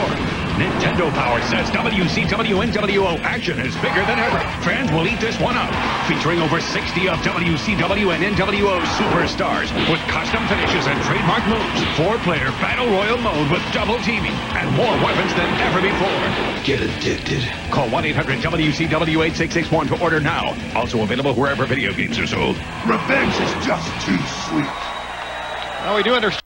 Nintendo Power says WCW NWO action is bigger than ever. Fans will eat this one up. Featuring over 60 of WCW and NWO superstars with custom finishes and trademark moves. 4-player Battle Royal mode with double teaming and more weapons than ever before. Get addicted. Call 1-800-WCW-8661 to order now. Also available wherever video games are sold. Revenge is just too sweet. Now we do understand.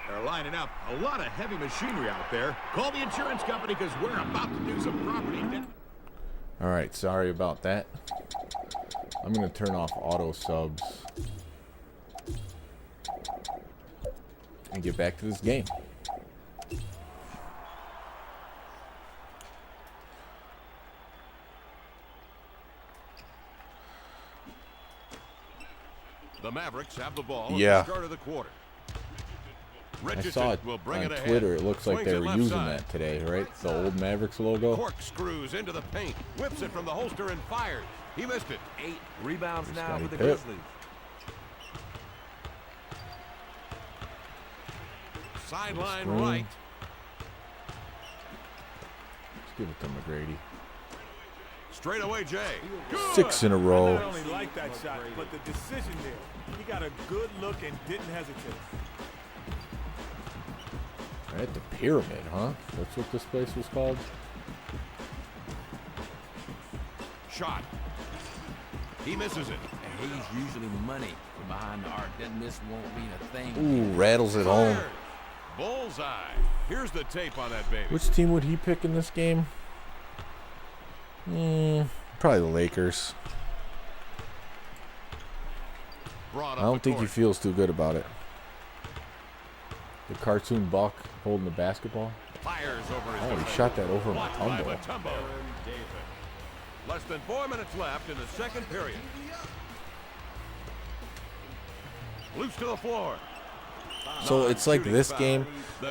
They're lining up a lot of heavy machinery out there. Call the insurance company because we're about to do some property damage. All right, sorry about that. I'm going to turn off auto subs and get back to this game. The Mavericks have the ball Yeah. at the start of the quarter. I saw it will bring on it Twitter. ahead. It looks like Swings they it were left using side. that today, right? The old Mavericks logo. Corkscrews into the paint. Whips it from the holster and fires. He missed it. 8 rebounds now Scottie for the Pitt. Grizzlies. Sideline Screen. right. Let's give it to McGrady. Straight away, Jay. 6 in a row. I not only like that shot, but the decision there. He got a good look and didn't hesitate. Right at the Pyramid, huh? That's what this place was called? Shot. He misses it. And he's usually money from behind the arc. That miss won't mean a thing. Ooh, rattles it home. Bullseye. Here's the tape on that baby. Which team would he pick in this game? Probably the Lakers. I don't think he feels too good about it. The cartoon Buck holding the basketball. Fires over his Oh, he defender. shot that over Blocked by Mutombo. Mutombo. Less than 4 minutes left in the second period. Loose to the floor. So it's like this game,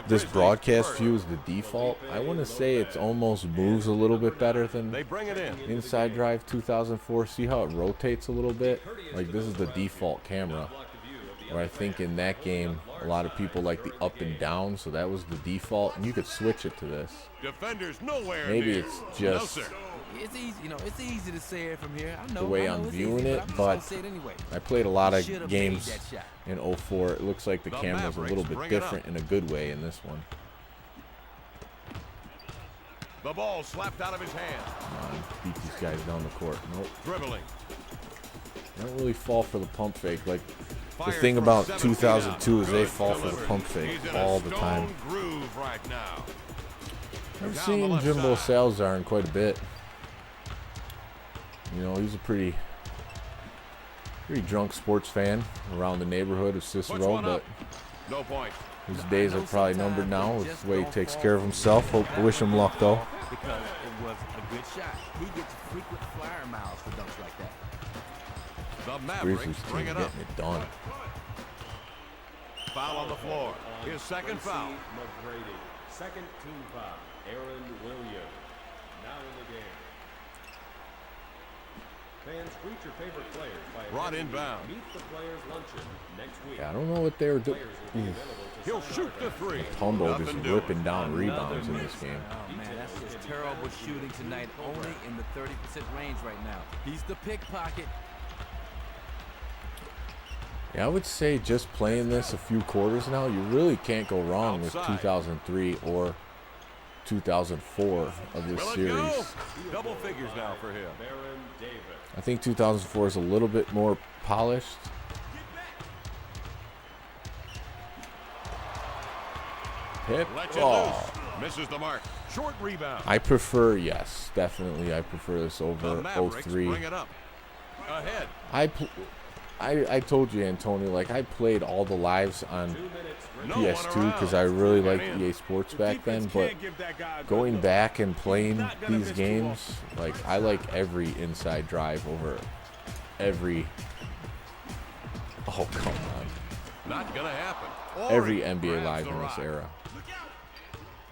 this broadcast view is the default. I want to say it's almost moves a little bit better than They bring it in. Inside Drive 2004. See how it rotates a little bit? Like this is the default camera. Where I think in that game, a lot of people like the up and down, so that was the default, and you could switch it to this. Defenders nowhere Maybe near. it's just It's easy, it's easy to say it from here. I know, the way I know I'm it's viewing easy, it, I'm just but gonna say it anyway. I played a lot of Should've games made that shot. in 04. It looks like the The camera's a Mavericks little bit bring it up. different in a good way in this one. The ball slapped out of his hand. Come on, beat these guys down the court. Nope. Dribbling. They don't really fall for the pump fake. Like the Fires thing from about 17 2002 is they Good fall for the delivery. pump fake He's in all a the time. stone groove right now. I've Down the seen left Jimbo side. Salazar in quite a bit. You know, he's a pretty drunk sports fan around the neighborhood of Puts Cicero, one but up. No point. his days are probably numbered now with the way he takes care of himself. I wish him luck, though. Because it was a good shot. He gets frequent flyer miles for dunks like that. The Grizzlies Mavericks team bring it up. getting it done. Foul on the floor. His second foul. McGrady. Second team foul. Aaron Williams. Now in the game. Fans, greet your favorite players by Brought attending inbound. Meet the Players Luncheon next week. Yeah, I don't know what they were doing. He'll shoot the three. Mutombo just ripping down rebounds in this game. Oh, man, that's just terrible shooting tonight. Only in the 30% range right now. He's the pickpocket. Yeah, I would say just playing this a few quarters now, you really can't go wrong with 2003 or 2004 of this series. Double figures now for him. I think 2004 is a little bit more polished. Pip. Let you Oh. loose. Misses the mark. Short rebound. I prefer, yes, definitely. I prefer this The over Mavericks 03. bring it up. Ahead. I told you, Antonio, like I played all the lives on No PS2 one because around. I really liked In. EA Sports back then, but going back and playing these games, like I like every inside drive over every, oh come on, Not gonna happen. every Ori NBA grabs live the in this rock. era.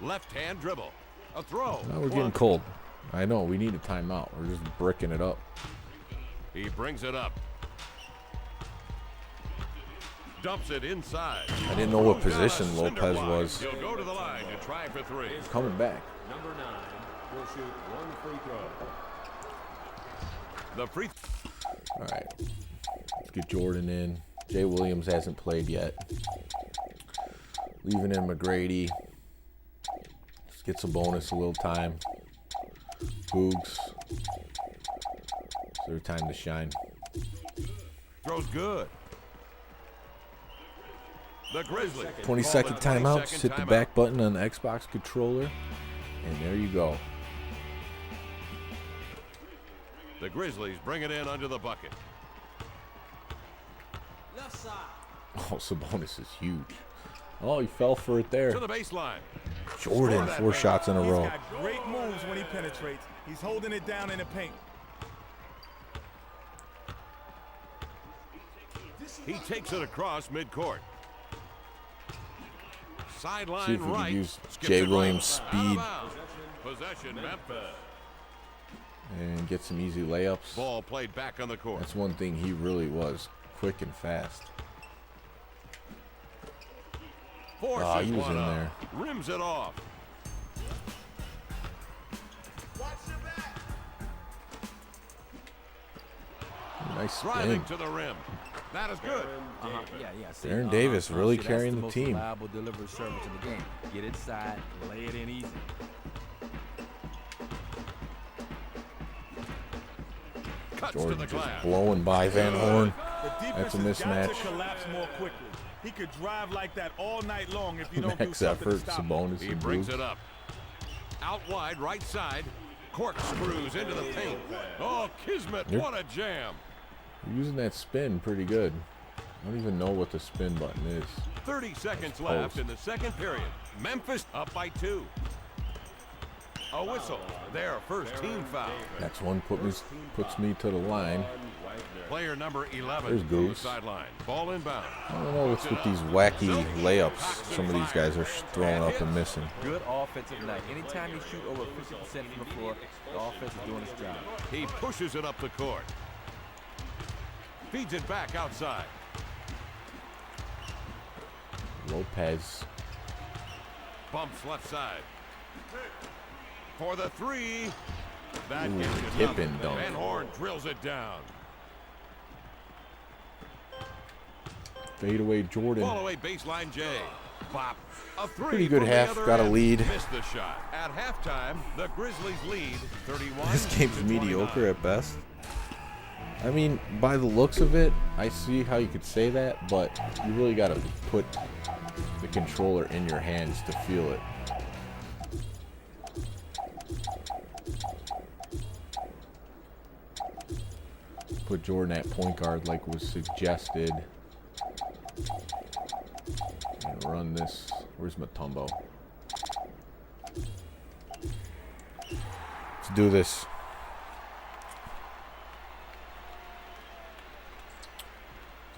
Left hand dribble. A throw. Now we're getting cold. I know, we need a timeout. We're just bricking it up. He brings it up. Dumps it inside. I didn't know what position Lopez Cinderwise. was. He'll go to the line to try for three. Coming back. Number 9 will shoot one free throw. The free. All right, let's get Jordan in. Jay Williams hasn't played yet. Leaving in McGrady. Let's get some bonus a little time. Boogs. It's their time to shine. Throws good. The Grizzlies. 20-second timeout. Just hit the timeout. back button on the Xbox controller. And there you go. The Grizzlies bring it in under the bucket. Left side. Oh, Sabonis is huge. Oh, he fell for it there. To the baseline. Jordan, 4 shots in a row. He's got great moves when he penetrates. He's holding it down in the paint. He takes it across midcourt. Sideline See if we right. can use Skips Jay it right. Williams' Out of speed bounds. Possession Memphis. and get some easy layups. Ball played back on the court. That's one thing he really was, quick and fast. Forces he was one in up. there. Rims it off. Nice Driving spin. to the rim. That is good. Yeah. See, Aaron Davis really see, carrying the that's team. most reliable delivery service in the game. Get inside, lay it in easy. Cuts to Jordan the just glass. blowing by Van Horn. The That's a defense has got mismatch. to collapse more quickly. He could drive like that all night long if you don't do Max something effort, to stop him. Sabonis He and brings Boogs. it up. Out wide, right side. Corkscrews into the paint. Oh, Kismet, Yep. what a jam. You're using that spin pretty good. I don't even know what the spin button is. 30 seconds That's left close. in the second period. Memphis up by 2. A whistle. Their first team foul. Next one puts me to the line. Player number 11 There's from the Goose. sideline. Ball inbound. I don't know what's with these wacky layups some of these guys are throwing up and missing. Good offensive night. Anytime you shoot over 50% from the floor, the offense is doing its job. He pushes it up the court. Feeds it back outside. Lopez. Bumps left side. For the 3. That Ooh, gets you tipping nothing. dunk. Van Horn drills it down. Fadeaway Jordan. Ball away baseline J. Bop. A 3 Pretty good from the half. other Got a end. lead. Missed the shot. At halftime, the Grizzlies lead 31. This game's to mediocre 29. at best. I mean, by the looks of it, I see how you could say that, but you really got to put the controller in your hands to feel it. Put Jordan at point guard like was suggested. And run this. Where's Mutombo? Let's do this.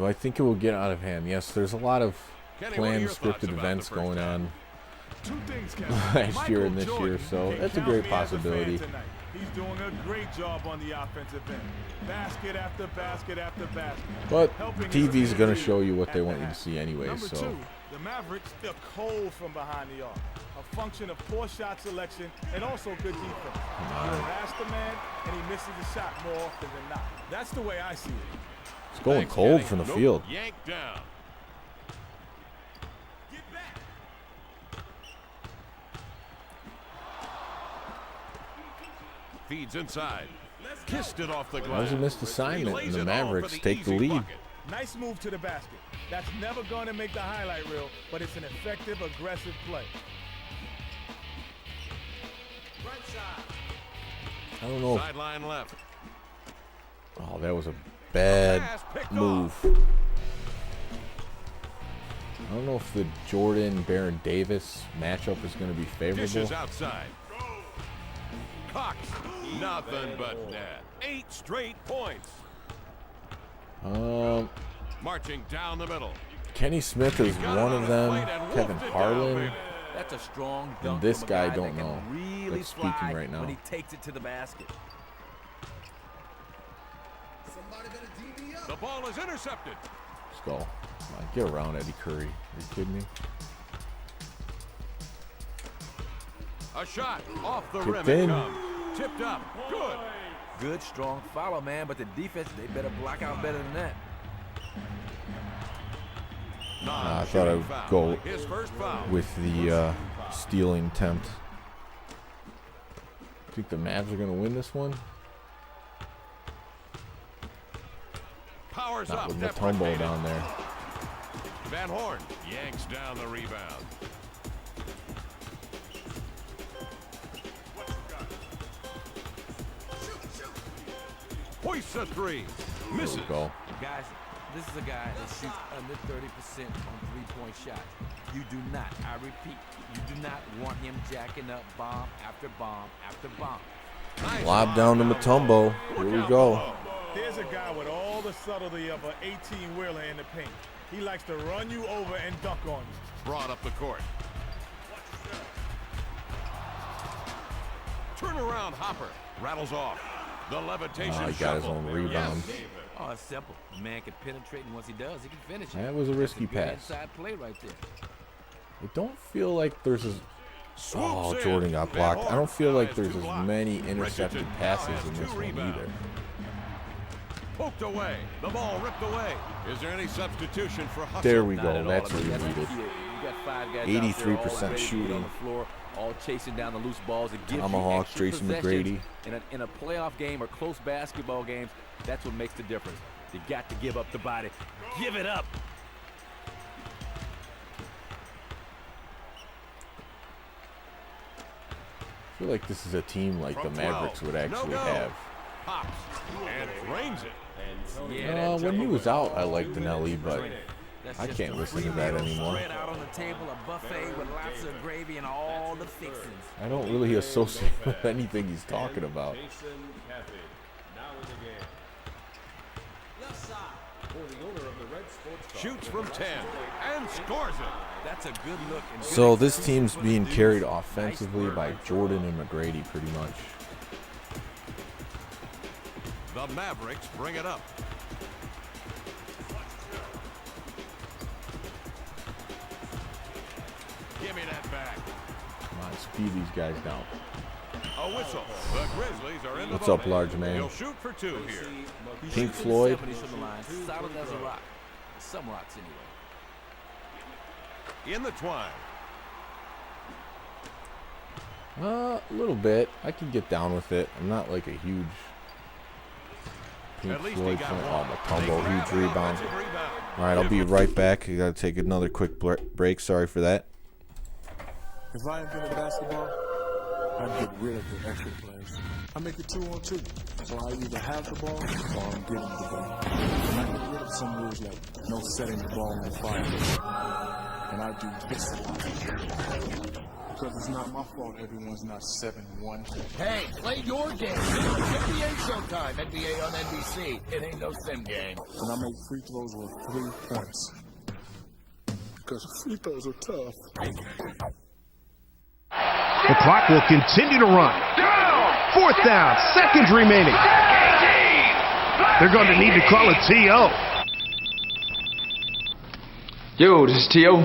Do I think it will get out of hand? Yes, there's a lot of Kenny, planned what are your thoughts scripted about events the first going half? on Two things, Kevin. last year and this Michael year, so Jordan that's a can great count me as a fan possibility. tonight. He's doing a great job on the offensive end. Basket after basket after basket. But Helping TV's his going to team show you what at they the want you to half. see anyway, Number so two, the Mavericks, they're cold from behind the arc. A function of poor shot selection and also good defense. You harass the man, and he misses the shot more often than not. That's the way I see it. it's going cold from the field. Yanked down. Feeds inside. Kissed it off the That glass. was a missed He assignment, lays and the it all for Mavericks the take the easy lead. bucket. Nice move to the basket. That's never going to make the highlight reel, but it's an effective, aggressive play. I don't know. Sideline left. Oh, that was a bad move. I don't know if the Jordan-Baron Davis matchup is going to be favorable. Dishes outside. Cox. Nothing but net. 8 straight points. Marching down the middle. Kenny Smith is one of them. Kevin Harlan. That's a strong dunk. And this from a guy, that don't can know. Really That's speaking fly right now. when he takes it to the basket. The ball is intercepted. Let's go. Come on, get around Eddie Curry. Are you kidding me? A shot off the Tipped rim. in. It comes. Tipped up. Good. Good, strong follow, man, but the defense, they better block out better than that. I thought I would go His first foul. with the stealing attempt. Think the Mavs are going to win this one? Powers Not up. with Deprecated. Mutombo down there. Van Horn yanks down the rebound. Hoists a three. Misses. There we go. Guys, this is a guy that shoots under 30% on three-point shots. You do not, I repeat, you do not want him jacking up bomb after bomb after bomb. Lob down to Mutombo. Here we go. Here's a guy with all the subtlety of an 18-wheeler in the paint. He likes to run you over and dunk on you. Brought up the court. Turnaround hopper. Rattles off. The levitation Oh, he got his shuffle. own rebound. Yes. Oh, it's simple. The man can penetrate, and once he does, he can finish it. That was a risky That's a good pass. inside play right there. I don't feel like there's as... Oh, Swoops in. Jordan got Van blocked. I Horn don't feel now like has there's 2 as blocks. many intercepted Richardson now passes has in this 2 one rebounds. either. Poked away. The ball ripped away. Is there any substitution for hustle? There we Not go. at all. That's I what mean, we that's needed. the key. You got 5 guys out there, all 83% ready to get shooting. on the floor, all chasing down the loose balls. It gives Tomahawk, you extra Tracy possessions. McGrady. In a playoff game or close basketball games, that's what makes the difference. You got to give up the body. Give it up. I feel like this is a team like the From Mavericks 12. would actually No go. have. Pops and drains it. Yeah, When he was out, I liked Denelli, but That's I just can't a listen to free that meal anymore. Spread out on the table, a buffet with lots of gravy and all the fixings. I don't really associate with anything he's talking about. Jason Caffey, now in the game. Left side. For the owner of the Red Sports Car. Shoots from 10 and scores it. That's a good look. And good So this execution team's for the being dudes. carried Nice offensively work by by Jordan and McGrady pretty much. The Mavericks bring it up. Give me that back. Come on, speed these guys down. A whistle. The Grizzlies are in the What's up, bonus. large man? He'll shoot for 2 here. He's Pink shooting Floyd. 70s from the line, solid as a rock. Some rocks anyway. In the twine. A little bit. I can get down with it. I'm not like a huge Pink At least he Floyd got fan. one. Oh, Mutombo, They huge grab an rebound. offensive rebound. All right, I'll be right back. I got to take another quick break. Sorry for that. If I invented basketball, I'd get rid of the extra plays. I make it 2-on-2. So I either have the ball or I'm getting the ball. And I get rid of some rules like no setting the ball on fire. And I do this. Because it's not my fault everyone's not 7-1. Hey, play your game. NBA Showtime, NBA on NBC. It ain't no sim game. And I make free throws with 3 points. Because free throws are tough. The clock will continue to run. 4th down, seconds remaining. They're going to need to call a TO. Yo, this is T.O.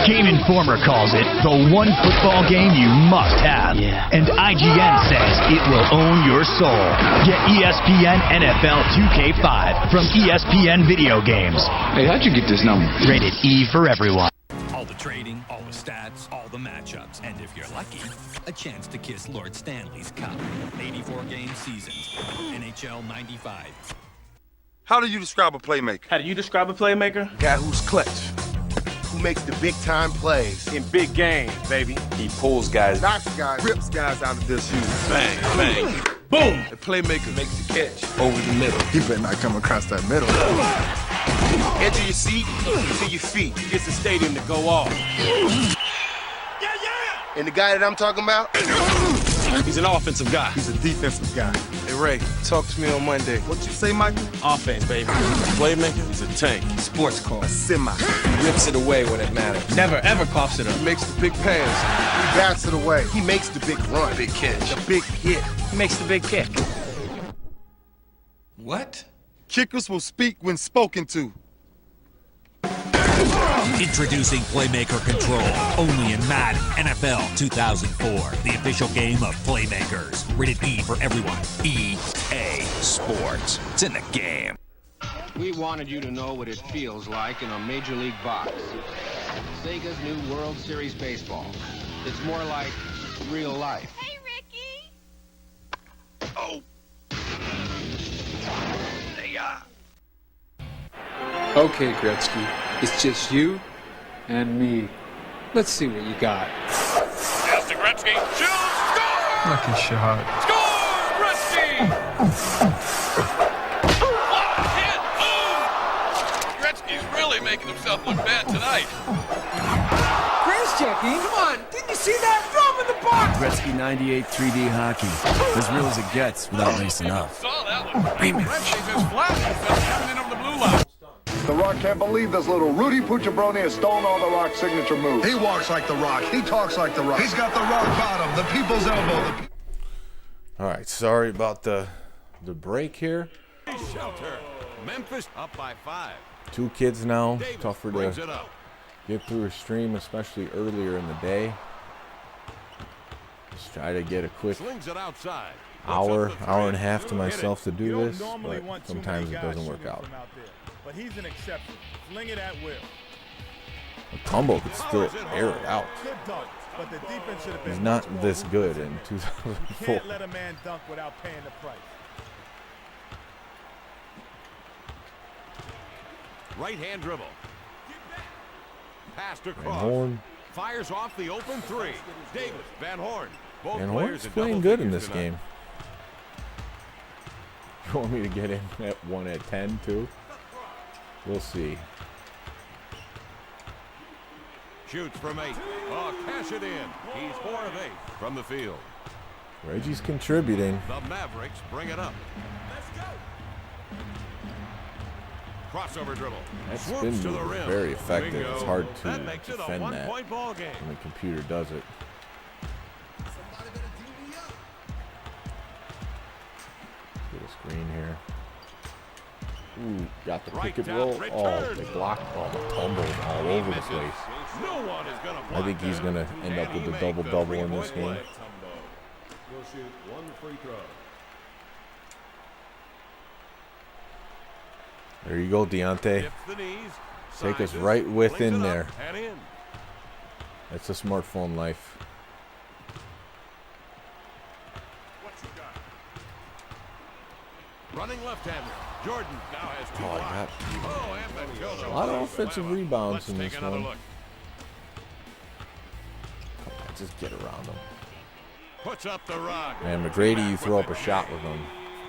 Game Informer calls it the one football game you must have. And IGN says it will own your soul. Get ESPN NFL 2K5 from ESPN Video Games. Hey, how'd you get this number? Rated E for everyone. All the trading, all the stats, all the matchups, and if you're lucky, a chance to kiss Lord Stanley's cup. 84-game seasons. NHL 95. How do you describe a playmaker? How do you describe a playmaker? Guy who's clutch. Who makes the big-time plays. In big games, baby. He pulls guys, knocks guys, rips guys out of their shoes. Bang, bang. Boom! The playmaker makes the catch over the middle. He better not come across that middle. Edge of your seat to your feet. He gets the stadium to go off. And the guy that I'm talking about? He's an offensive guy. He's a defensive guy. Hey, Ray, talk to me on Monday. What you say, Michael? Offense, baby. Playmaker? He's a tank. Sports car. A semi. He rips it away when it matters. Never, ever coughs it up. He makes the big pass. He bats it away. He makes the big run. Big catch. The big hit. He makes the big kick. What? Kickers will speak when spoken to. Introducing Playmaker Control, only in Madden NFL 2004, the official game of Playmakers. Rated E for everyone. EA Sports. It's in the game. We wanted you to know what it feels like in a Major League box. Sega's new World Series Baseball. It's more like real life. Hey, Ricky! Oh! Okay, Gretzky, it's just you and me. Let's see what you got. Pass to Gretzky. Shoots! Score! Lucky shot. Score! Gretzky! What a hit! Boom! Gretzky's really making himself look bad tonight. Grace checking. Come on, didn't you see that? Throw him in the box! Gretzky 98 3D hockey. As real as it gets without lacing up. Saw that one. Gretzky's as flat as coming in over the blue line. The Rock can't believe this little Rudy Pucciabroni has stolen all the Rock's signature moves. He walks like the Rock. He talks like the Rock. He's got the rock bottom, the people's elbow. All right, sorry about the break here. Shelter. Memphis up by 5. 2 kids now. Davis Tougher brings to it up. get through a stream, especially earlier in the day. Just try to get a quick Slings it outside. hour and a half to myself to do this, but sometimes it doesn't work out. But he's an exception. Fling it at will. Tumble could still air it out. Good dunk, but the defense should have been He's not this good in 2004. Can't let a man dunk without paying the price. Right hand dribble. Passed Van across. Horn. Fires off the open 3. Davis, Van Horn. Both Van players Horn's in playing double good in figures this tonight. game. You want me to get in at 1 at 10 too? We'll see. Shoots from 8. Oh, cash it in. He's 4 of 8 from the field. Reggie's contributing. The Mavericks bring it up. Crossover dribble. That Swoops spin to the move is rim. very effective. Bingo. It's hard to That makes it a defend that one-point ball game. when the computer does it. Get a screen here. Ooh, got the pick and roll. Oh, they blocked all the tumbles all over the place. No one is gonna I think he's going to end up with a double-double in this game. He'll shoot 1 free throw. There you go, Deontay. Take us right within there. That's a smartphone life. Running left-hander. Jordan now has 2 blocks. A lot of offensive rebounds in this one. Look. Come on, just get around them. Puts up the rock. Man, McGrady, you throw up a shot with him,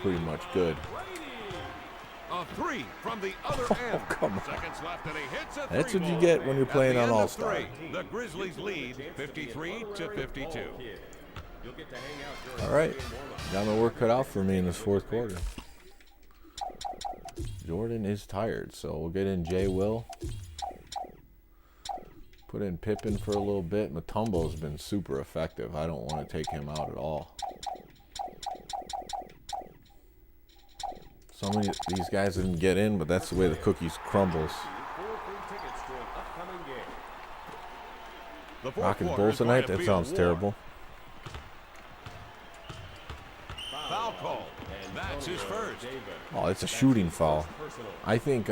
pretty much good. A A three from the other end. Come on. Seconds left and he hits a That's what you three-ball. get when you're At playing the on end of All-Star. three, the Grizzlies lead 53-52. All right. Got my work cut out for me in this fourth quarter. Jordan is tired, so we'll get in Jay Will. Put in Pippen for a little bit. Mutombo's been super effective. I don't want to take him out at all. Some of these guys didn't get in, but that's the way the cookies crumbles. Rockets Bulls tonight? That sounds terrible. Foul call. That's his first. Oh, it's a shooting foul. I think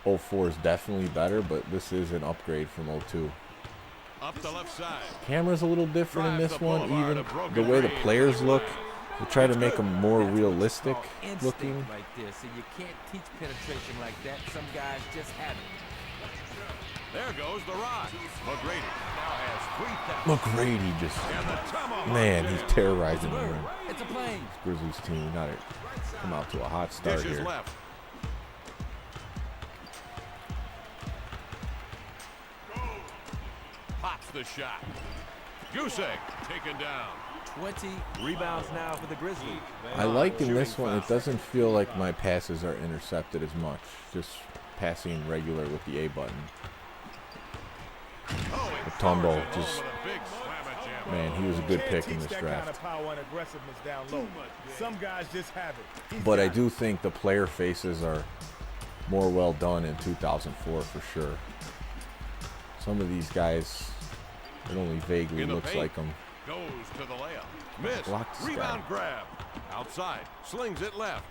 04 is definitely better, but this is an upgrade from 02. Up the left side. Camera's a little different in this one, even the way the players look. They try to make them more realistic looking. Right there, so you can't teach penetration like that. Some guys just have it. There goes the rod. McGrady now has 3 tackles. McGrady just, man, he's terrorizing the rim. It's a play. This Grizzlies team got to come out to a hot start Dishes here. left. Pops the shot. Jusek taken down. 20 rebounds now for the Grizzlies. I like in this one, it doesn't feel like my passes are intercepted as much. Just passing regular with the A button. Mutombo just, man, he was a good pick in this draft. Some guys just have it. But I do think the player faces are more well done in 2004 for sure. Some of these guys, it only vaguely looks like them. Goes to the layup. Miss. Blocked this Rebound guy. grab. Outside. Slings it left.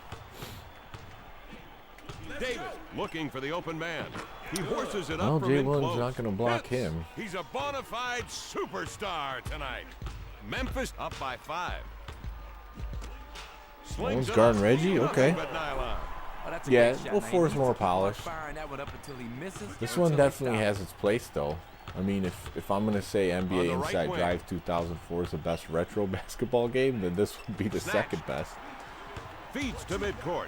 Davis looking for the open man. He horses it Well, up from Jay in Williams close. not going to block Hits. him. He's a bona fide superstar tonight. Memphis up by 5. Williams guarding Reggie? Okay. Yeah, well, 4's more polished. This one definitely has its place, though. I mean, if I'm going to say NBA Inside Drive 2004 is the best retro basketball game, then this would be the second best. Feeds to midcourt.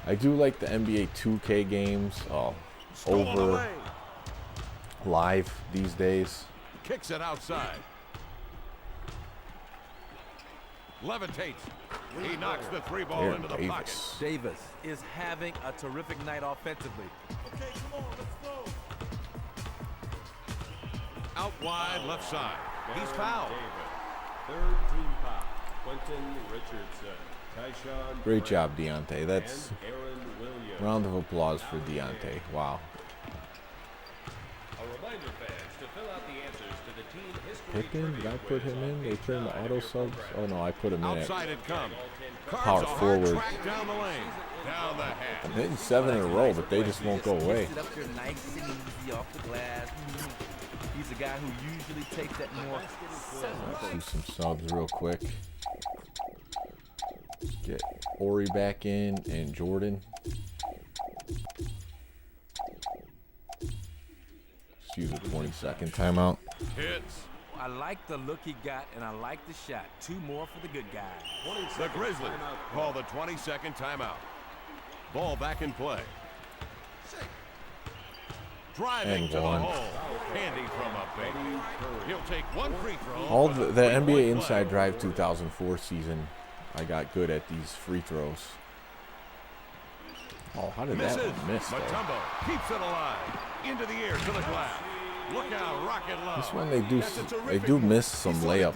I do like the NBA 2K games over live these days. Kicks it outside. Levitates. He knocks the 3-ball into the pocket. Davis is having a terrific night offensively. Okay, come on, let's go. Out wide, left side. He's fouled. Third team foul. Quentin Richardson. Tyshawn Great job, Deontay. That's Aaron Williams. round of applause for Deontay. Wow. A reminder, fans, to fill out the answers to the team history Pippen, did I put him in? They turned the auto subs. Oh no, I put him in Outside at it comes. power Carves a hard forward. track down the lane. Down the half. I'm hitting 7 in a row, but they just won't go away. It up there nice and easy off the glass. He's a guy who usually takes that more. Let's do some subs real quick. Get Ori back in and Jordan. Let's use a 20-second timeout. Hits. I like the look he got, and I like the shot. 2 more for the good guy. The Grizzlies call the 20-second timeout. Ball back in play. Driving And to the one. hole. Candy from a baby. He'll take 1 free throw. All for the three-point NBA play. Inside Drive 2004 season, I got good at these free throws. Oh, how did that Misses. one miss, though? Mutombo keeps it alive. Into the air to the glass. Look out, Rocket Love. This one they do miss some layups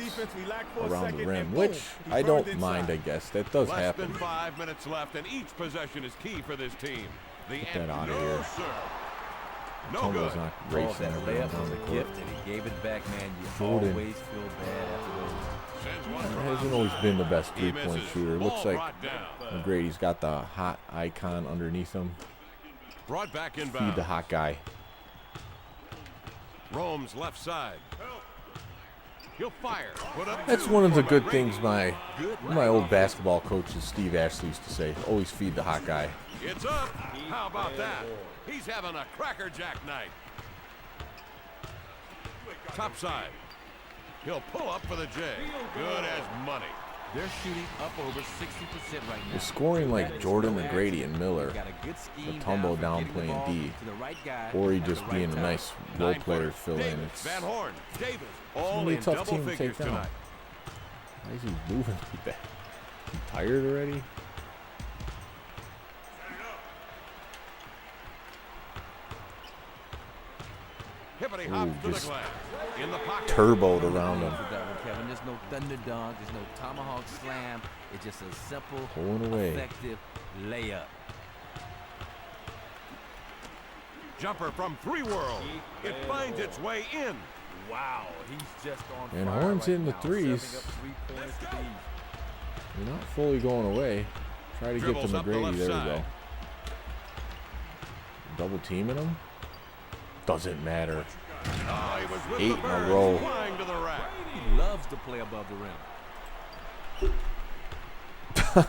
around the rim, which I don't mind, I guess. That does Less happen. than 5 minutes left, and each possession is key for this team. The Get that end. out of No, here. sir. No Tombo's good. not Ball racing that everyone layup down was the a court. gift, and he gave it back, man. You Jordan. always feel bad after those. Sends one He for hasn't Robinson. always been the best He three-point misses. shooter. Ball Looks like brought down. McGrady's got the hot icon underneath him. Brought back Feed inbound. the hot guy. Roams left side. He'll fire. Put up That's 2 one of the for good McGrady. things my old basketball coaches, Steve Ashley, used to say. Always feed the hot guy. It's up. How about that? He's having a crackerjack night. Top side. He'll pull up for the J. Good as money. They're shooting up over 60% right now. They're scoring like Jordan, McGrady, and Miller. Got a good scheme Matumbo down down for getting the playing ball D. to the right guy Or he at just the being right a time. nice role player to fill in. It's Van Horn, Davis, gonna all be a in tough double team to figures take down. tonight. Why is he moving like that? You tired already? Hippity Ooh, hops to the just glass. In the pocket. turboed around him. For that one, Kevin. There's no thunderdog. There's no tomahawk slam. It's just a simple, Pulling away. effective layup. Jumper from three world. It finds its way in. Wow, he's just on And fire Horn's right in the now, threes. serving up 3 points to the east. You're not fully going away. Try to get to Dribbles up the McGrady. left There we side. go. Double teaming him? Doesn't matter. Oh, he was with 8 the in a bird, row. flying to the rack. He loves to play above the rim.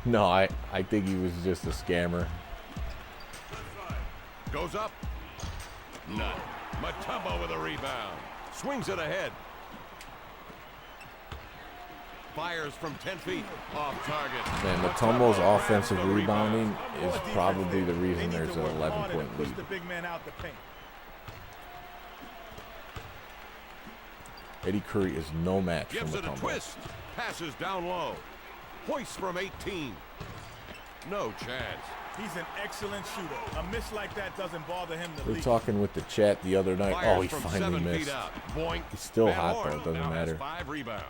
No, I think he was just a scammer. Goes up. None. Matumbo with a rebound. Swings it ahead. Fires from 10 feet. Off target. Man, Matumbo's offensive rebounding is probably the reason there's an 11-point Push lead. the big man out the paint. Eddie Curry is no match for Gives it a Matumbo. twist. Passes down low. Hoists from 18. No chance. He's an excellent shooter. A miss like that doesn't bother him the We were least. talking with the chat the other night. Fires Oh, he from finally 7 feet missed. out. Boink. He's still Van hot Horn though. It doesn't now has matter. 5 rebounds.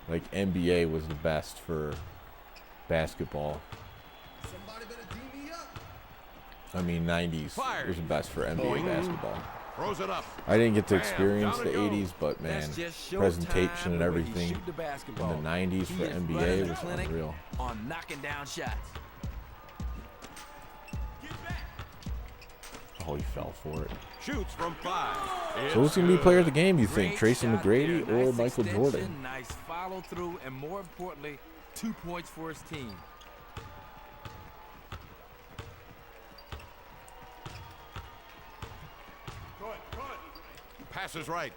Like NBA was the best for basketball. I mean, 90s was the best for NBA Boing. basketball. Throws it up. I didn't get to Bam, experience down the it goes. 80s, but man, That's just showtime presentation and the way he everything shoot the basketball. in the 90s He for is running NBA the was clinic unreal. on knocking down shots. Oh, he fell for it. Shoots from 5. So who's going to be player of the game, you Great think? Tracy shot McGrady there. or Nice Michael extension, Jordan? Nice follow through, and more importantly, 2 points for his team. Passes right.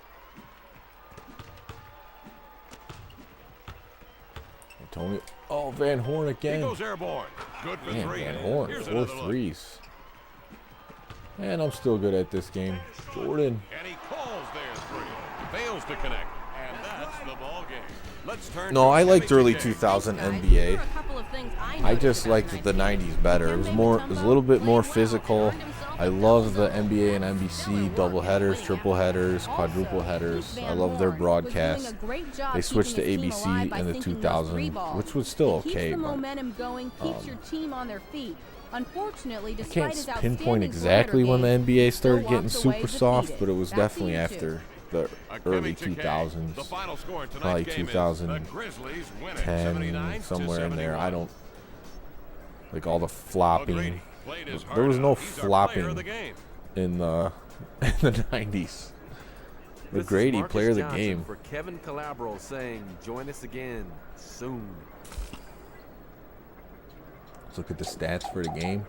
Tony. Oh, Van Horn He again. goes airborne. Good for Man, 3. Van Horn, Here's 4 another look. threes. Man, I'm still good at this game. Jordan. And he calls their 3. Fails to connect. And that's the ball game. Let's turn No, to I liked Timmy early J. 2000 NBA. I just liked the 90s better. It was a little bit more physical. I love the NBA and NBC double headers, triple headers, quadruple headers. I love their broadcast. They switched to ABC in the 2000s, which was still okay. Keeps the But momentum going, keeps your team on their feet. Unfortunately, I despite can't his pinpoint outstanding exactly when the perimeter NBA game, started still getting walks away super soft, defeated. but it was Back to definitely you two. after the early 2000s, The final score in tonight's probably game is 2010, the Grizzlies win it 79 to somewhere in there. 71. I don't like all the flopping. O'Grady played his There was heart no out. He's our player of the flopping game. in the 90s. This is McGrady, Marcus player of the Johnson game. For Kevin Calabro saying, join us again soon. Let's look at the stats for the game.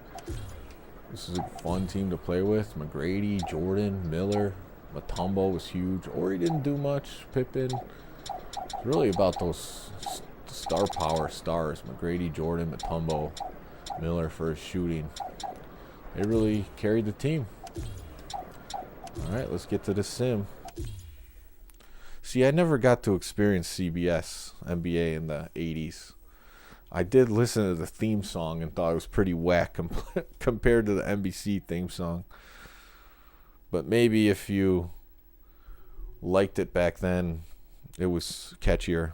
This is a fun team to play with. McGrady, Jordan, Miller, Matumbo was huge. Ori didn't do much. Pippen. It's really about those star power stars. McGrady, Jordan, Matumbo, Miller for his shooting. They really carried the team. All right, let's get to the sim. See, I never got to experience CBS NBA in the 80s. I did listen to the theme song and thought it was pretty whack compared to the NBC theme song. But maybe if you liked it back then, it was catchier.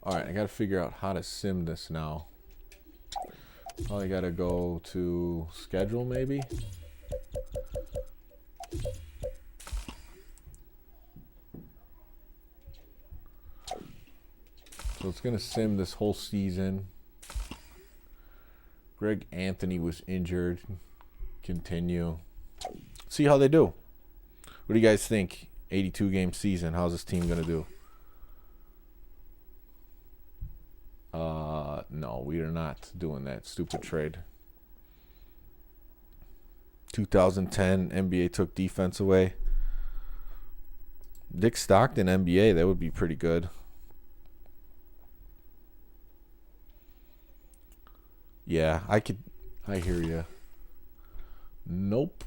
Alright, I gotta figure out how to sim this now. Probably gotta go to schedule maybe. So it's going to sim this whole season. Greg Anthony was injured. Continue. See how they do. What do you guys think? 82 game season. How's this team going to do? No, we are not doing that stupid trade. 2010 NBA took defense away. Dick Stockton NBA, that would be pretty good. Yeah, I hear you. Nope.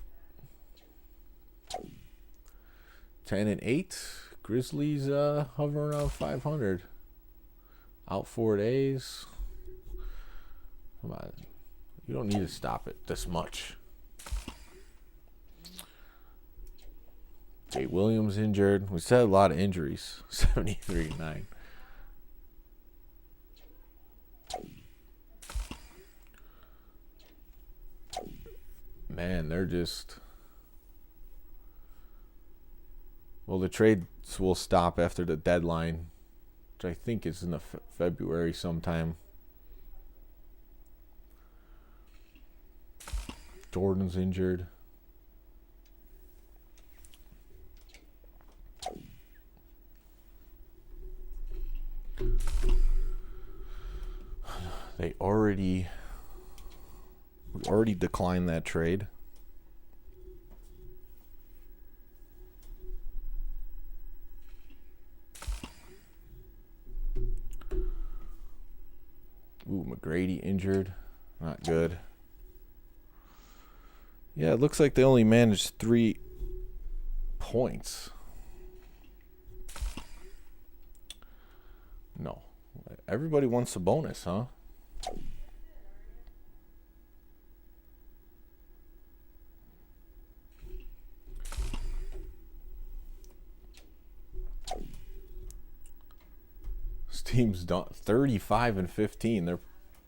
10-8. Grizzlies hovering around 500. Out 4 days. Come on. You don't need to stop it this much. Jay Williams injured. We said a lot of injuries. 73-9. Man, they're just... Well, the trades will stop after the deadline, which I think is in the February sometime. Jordan's injured. We already declined that trade. Ooh, McGrady injured. Not good. Yeah, it looks like they only managed 3 points. No. Everybody wants a bonus, huh? This team's done 35-15.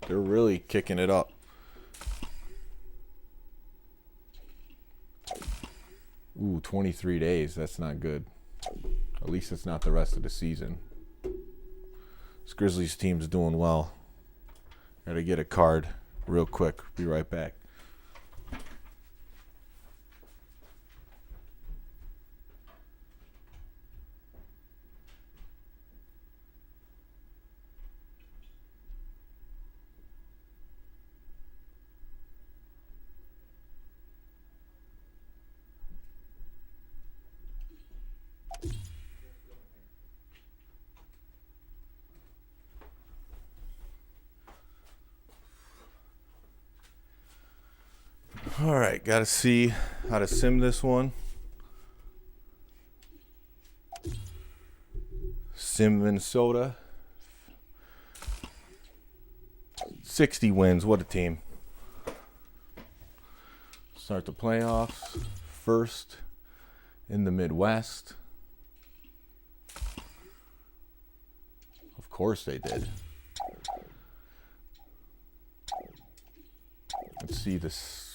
They're really kicking it up. Ooh, 23 days. That's not good. At least it's not the rest of the season. This Grizzlies team's doing well. Gotta get a card real quick. Be right back. All right, got to see how to sim this one. Sim Minnesota. 60 wins. What a team. Start the playoffs. First in the Midwest. Of course they did. Let's see this.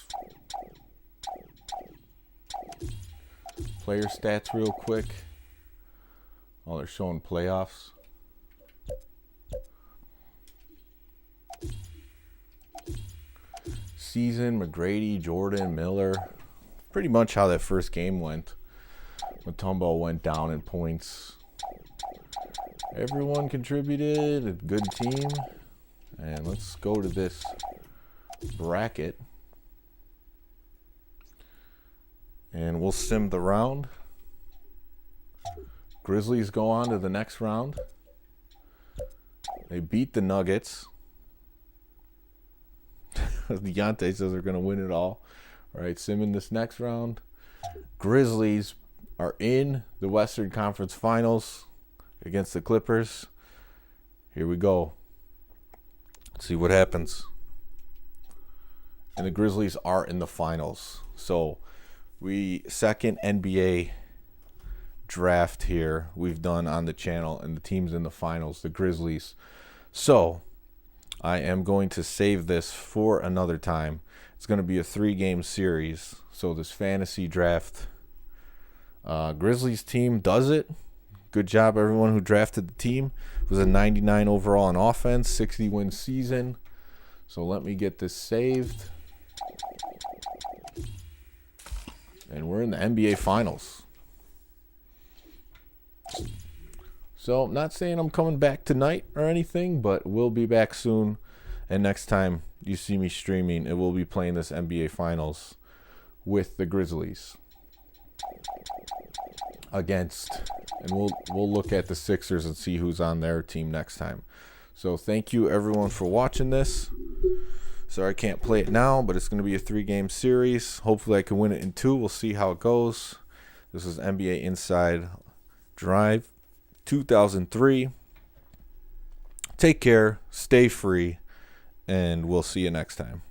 Player stats real quick. Oh, they're showing playoffs. Season, McGrady, Jordan, Miller. Pretty much how that first game went. Mutombo went down in points. Everyone contributed. A good team. And let's go to this bracket. And we'll sim the round. Grizzlies go on to the next round. They beat the Nuggets. Deontay says they're going to win it all. All right, sim in this next round. Grizzlies are in the Western Conference Finals against the Clippers. Here we go. Let's see what happens. And the Grizzlies are in the finals. So, second NBA draft here we've done on the channel, and the team's in the finals, the Grizzlies. So I am going to save this for another time. It's going to be a 3-game series. So this fantasy draft, Grizzlies team does it. Good job everyone who drafted the team. It was a 99 overall on offense, 60-win season. So let me get this saved. And we're in the NBA Finals. So, I'm not saying I'm coming back tonight or anything, but we'll be back soon. And next time you see me streaming, it will be playing this NBA Finals with the Grizzlies and we'll look at the Sixers and see who's on their team next time. So thank you everyone for watching this. Sorry I can't play it now, but it's going to be a 3-game series. Hopefully I can win it in 2. We'll see how it goes. This is NBA Inside Drive 2003. Take care, stay free, and we'll see you next time.